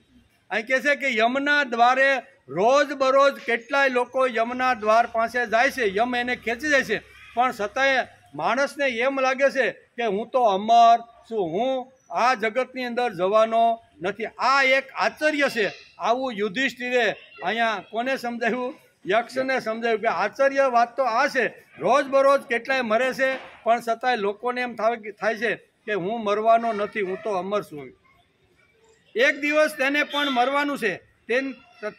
અહીં કહે છે કે યમના દ્વારે રોજ બરોજ કેટલાય લોકો યમના દ્વાર પાસે જાય છે, યમ એને ખેંચી જાય છે, પણ છતાંય માણસને એમ લાગે છે કે હું તો અમર છું, હું આ જગતની અંદર જવાનો નથી. આ એક આશ્ચર્ય છે. આવું યુધિષ્ઠિરે અહીંયા કોને સમજાવ્યું? યક્ષને સમજાવ્યું કે આશ્ચર્ય વાત તો આ છે, રોજ બરોજ કેટલાય મરે છે પણ છતાંય લોકોને એમ થાય છે કે હું મરવાનો નથી, હું તો અમર છું. એક દિવસ તેને પણ મરવાનું છે,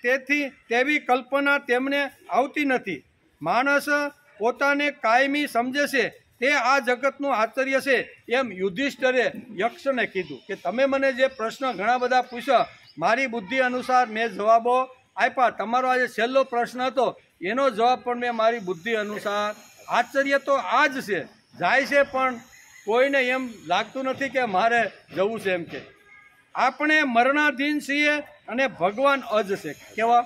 તેથી તેવી કલ્પના તેમને આવતી નથી. માણસ પોતાને કાયમી સમજે છે તે આ જગતનું આશ્ચર્ય છે. એમ યુધિષ્ઠિરે યક્ષને કીધું કે તમે મને જે પ્રશ્ન ઘણા બધા પૂછ્યા, મારી બુદ્ધિ અનુસાર મેં જવાબો આપ્યા. તમારો આજે છેલ્લો પ્રશ્ન હતો એનો જવાબ પણ મેં મારી બુદ્ધિ અનુસાર. આશ્ચર્ય તો આ જ છે, જાય છે પણ કોઈને એમ લાગતું નથી કે મારે જવું છે. એમ કે આપણે મરણાધીન છીએ અને ભગવાન અજ છે. કેવા?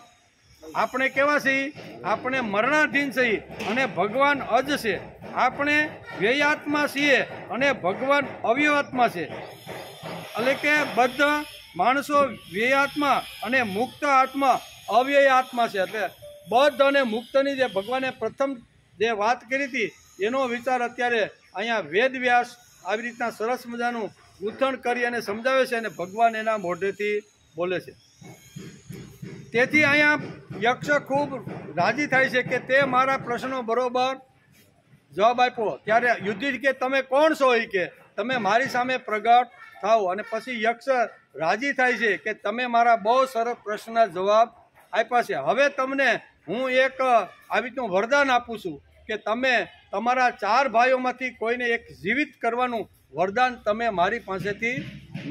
આપણે કેવા છીએ? આપણે મરણાધીન છીએ અને ભગવાન અજ છે. આપણે વ્યયાત્મા છીએ અને ભગવાન અવ્યયાત્મા છે. એટલે કે બધા માણસો વ્યયાત્મા અને મુક્ત આત્મા અવ્યય આત્મા છે. એટલે બદ્ધ અને મુક્તની જે ભગવાને પ્રથમ જે વાત કરી હતી એનો વિચાર અત્યારે અહીંયા વેદવ્યાસ આવી રીતના સરસ મજાનું ગૂંથણ કરી અને સમજાવે છે અને ભગવાન એના મોઢેથી બોલે છે. તેથી અહીંયા યક્ષ ખૂબ રાજી થાય છે કે તે મારા પ્રશ્નો બરોબર જવાબ આપ્યો. ત્યારે યુધિષ્ઠિર કે તમે કોણ છો? એ કે તમે મારી સામે પ્રગટ થાઓ. અને પછી યક્ષ રાજી થાય છે કે તમે મારા બહુ સરસ પ્રશ્નના જવાબ આપ્યા છે. હવે તમને હું એક આવી રીતનું વરદાન આપું છું કે તમે તમારા 4 ભાઈઓમાંથી કોઈને એક જીવિત કરવાનું વરદાન તમે મારી પાસેથી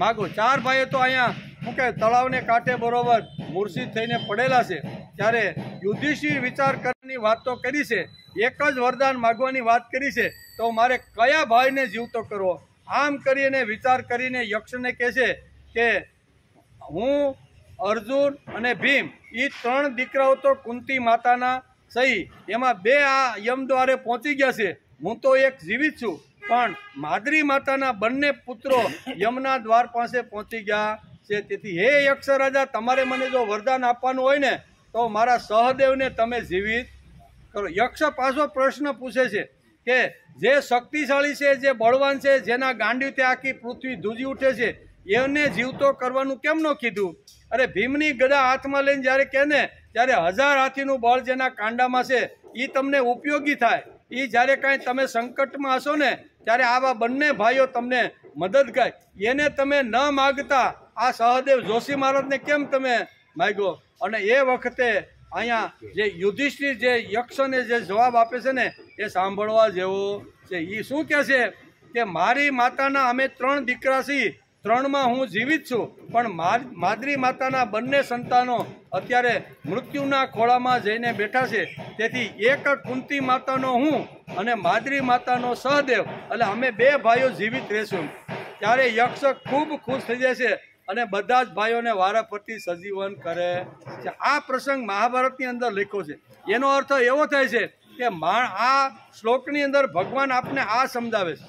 માગો. 4 ભાઈઓ તો અહીંયા શું કહે તળાવને કાંઠે બરોબર મૂર્છિત થઈને પડેલા છે. ત્યારે યુધિષ્ઠિર વિચાર કરવાની વાત તો કરી છે, એક જ વરદાન માગવાની વાત કરી છે, તો મારે કયા ભાઈને જીવતો કરવો? આમ કરીને વિચાર કરીને યક્ષને કહે છે કે હું, અર્જુન અને ભીમ એ 3 દીકરાઓ તો કુંતી માતાના સહી, એમાં 2 આ યમ દ્વારે પહોંચી ગયા છે. હું તો એક જીવિત છું, પણ માદ્રી માતાના બંને પુત્રો યમના દ્વાર પાસે પહોંચી ગયા છે. તેથી હે યક્ષ રાજા, તમારે મને જો વરદાન આપવાનું હોય ને તો મારા સહદેવને તમે જીવિત કરો. યક્ષ પાછો પ્રશ્ન પૂછે છે કે જે શક્તિશાળી છે, જે બળવાન છે, જેના ગાંડીથી આખી પૃથ્વી ધ્રુજી ઉઠે છે, એને જીવતો કરવાનું કેમ ન કીધું? અરે ભીમની ગદા હાથમાં લઈને જ્યારે કહે ને, ત્યારે 1000 હાથીનું બળ જેના કાંડામાં છે એ તમને ઉપયોગી થાય. એ જ્યારે કાંઈ તમે સંકટમાં હશો ને ત્યારે આવા બંને ભાઈઓ તમને મદદ કરે. એને તમે ન માગતા આ સહદેવ જોશી મહારાજને કેમ તમે માગ્યો? અને એ વખતે અહીંયા જે યુધિષ્ઠિર જે યક્ષને જે જવાબ આપે છે ને એ સાંભળવા જેવો છે. એ શું કહે છે કે મારી માતાના અમે 3 દીકરા છીએ, 3માં હું જીવિત છું, પણ માદ્રી માતાના બંને સંતાનો અત્યારે મૃત્યુના ખોળામાં જઈને બેઠા છે. તેથી એક કુંતી માતાનો હું અને માદ્રી માતાનો સહદેવ, એટલે અમે 2 ભાઈઓ જીવિત રહેશું. ત્યારે યક્ષ ખૂબ ખુશ થઈ જાય છે અને બધા જ ભાઈઓને વારાફરતી સજીવન કરે છે. આ પ્રસંગ મહાભારતની અંદર લખ્યો છે. એનો અર્થ એવો થાય છે કે આ શ્લોકની અંદર ભગવાન આપને આ સમજાવે છે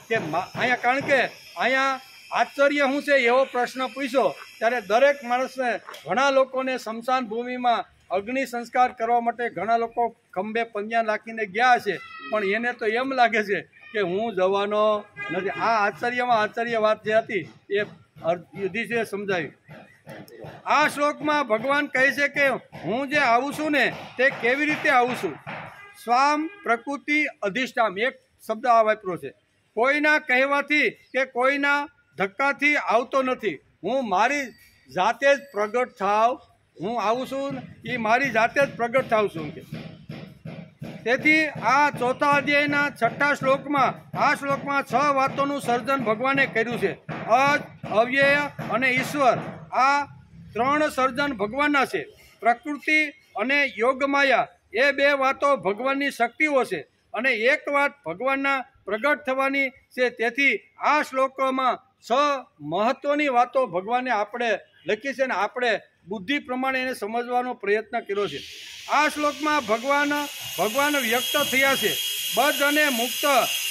કે અહીંયા, કારણ કે અહીંયા આશ્ચર્ય શું છે એવો પ્રશ્ન પૂછ્યો ત્યારે દરેક માણસને, ઘણા લોકોને સ્મશાન ભૂમિમાં અગ્નિ સંસ્કાર કરવા માટે ઘણા લોકો ખંભે પંજા નાખીને ગયા છે, પણ એને તો એમ લાગે છે કે હું જવાનો નથી. આ આશ્ચર્યમાં આશ્ચર્ય વાત જે હતી એ યુધિષ્ઠિરે સમજાવી. આ શ્લોકમાં ભગવાન કહે છે કે હું જે આવું છું ને તે કેવી રીતે આવું છું. સ્વામ પ્રકૃતિ અધિષ્ઠામ એક શબ્દ આ વાપર્યો છે. કોઈના કહેવાથી કે કોઈના ધક્કાથી આવતો નથી. હું મારી જાતે જ પ્રગટ થાવ, હું આવું છું એ મારી જાતે જ પ્રગટ થાવ છું કે. તેથી આ 4થા અધ્યાયના 6થા શ્લોકમાં, આ શ્લોકમાં 6 વાતોનું સર્જન ભગવાને કર્યું છે. અજ, અવ્યય અને ઈશ્વર, આ 3 સર્જન ભગવાનના છે. પ્રકૃતિ અને યોગમાયા એ 2 વાતો ભગવાનની શક્તિઓ છે અને એક વાત ભગવાનના પ્રગટ થવાની છે. તેથી આ શ્લોકોમાં 6 મહત્વની વાતો ભગવાને આપણે લખી છે અને આપણે બુદ્ધિ પ્રમાણે એને સમજવાનો પ્રયત્ન કર્યો છે. આ શ્લોકમાં ભગવાન વ્યક્ત થયા છે. બદ્ધ અને મુક્ત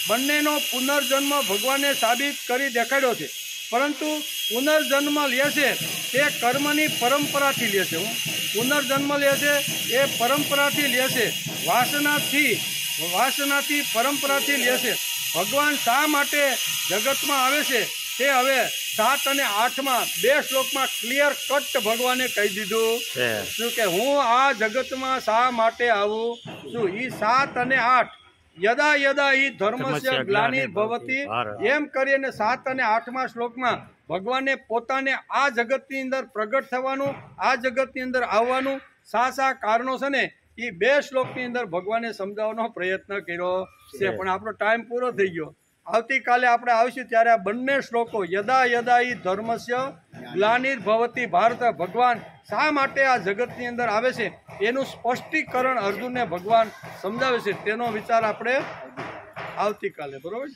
બંનેનો પુનર્જન્મ ભગવાને સાબિત કરી દેખાડ્યો છે. પરંતુ પુનર્જન્મ લે છે તે કર્મની પરંપરાથી લે છે. પુનર્જન્મ લે છે એ પરંપરાથી લે છે, વાસનાથી પરંપરાથી લે છે. ભગવાન શા માટે જગતમાં આવે છે તે હવે 7 અને 8માં 2 શ્લોકમાં ક્લિયર કટ ભગવાને કહી દીધું શું કે હું આ જગતમાં શા માટે આવું છું. એ 7 અને 8 યદા યદા ઈ ધર્મસ્ય ગ્લાનિર્ભવતિ એમ કરીને 7 અને 8મા શ્લોકમાં ભગવાને પોતાને આ જગતની અંદર પ્રગટ થવાનું, આ જગતની અંદર આવવાનું શા કારણો છે ને એ 2 શ્લોકની અંદર ભગવાને સમજાવવાનો પ્રયત્ન કર્યો છે. પણ આપણો ટાઈમ પૂરો થઈ ગયો. આવતીકાલે આપણે આવીશું ત્યારે આ બંને શ્લોકો યદા યદા ઈ ધર્મસ્ય ગ્લાનિર્ભવતિ ભારત, ભગવાન શા માટે આ જગતની અંદર આવે છે એનું સ્પષ્ટીકરણ અર્જુનને ભગવાન સમજાવે છે. તેનો વિચાર આપણે આવતીકાલે, બરોબર.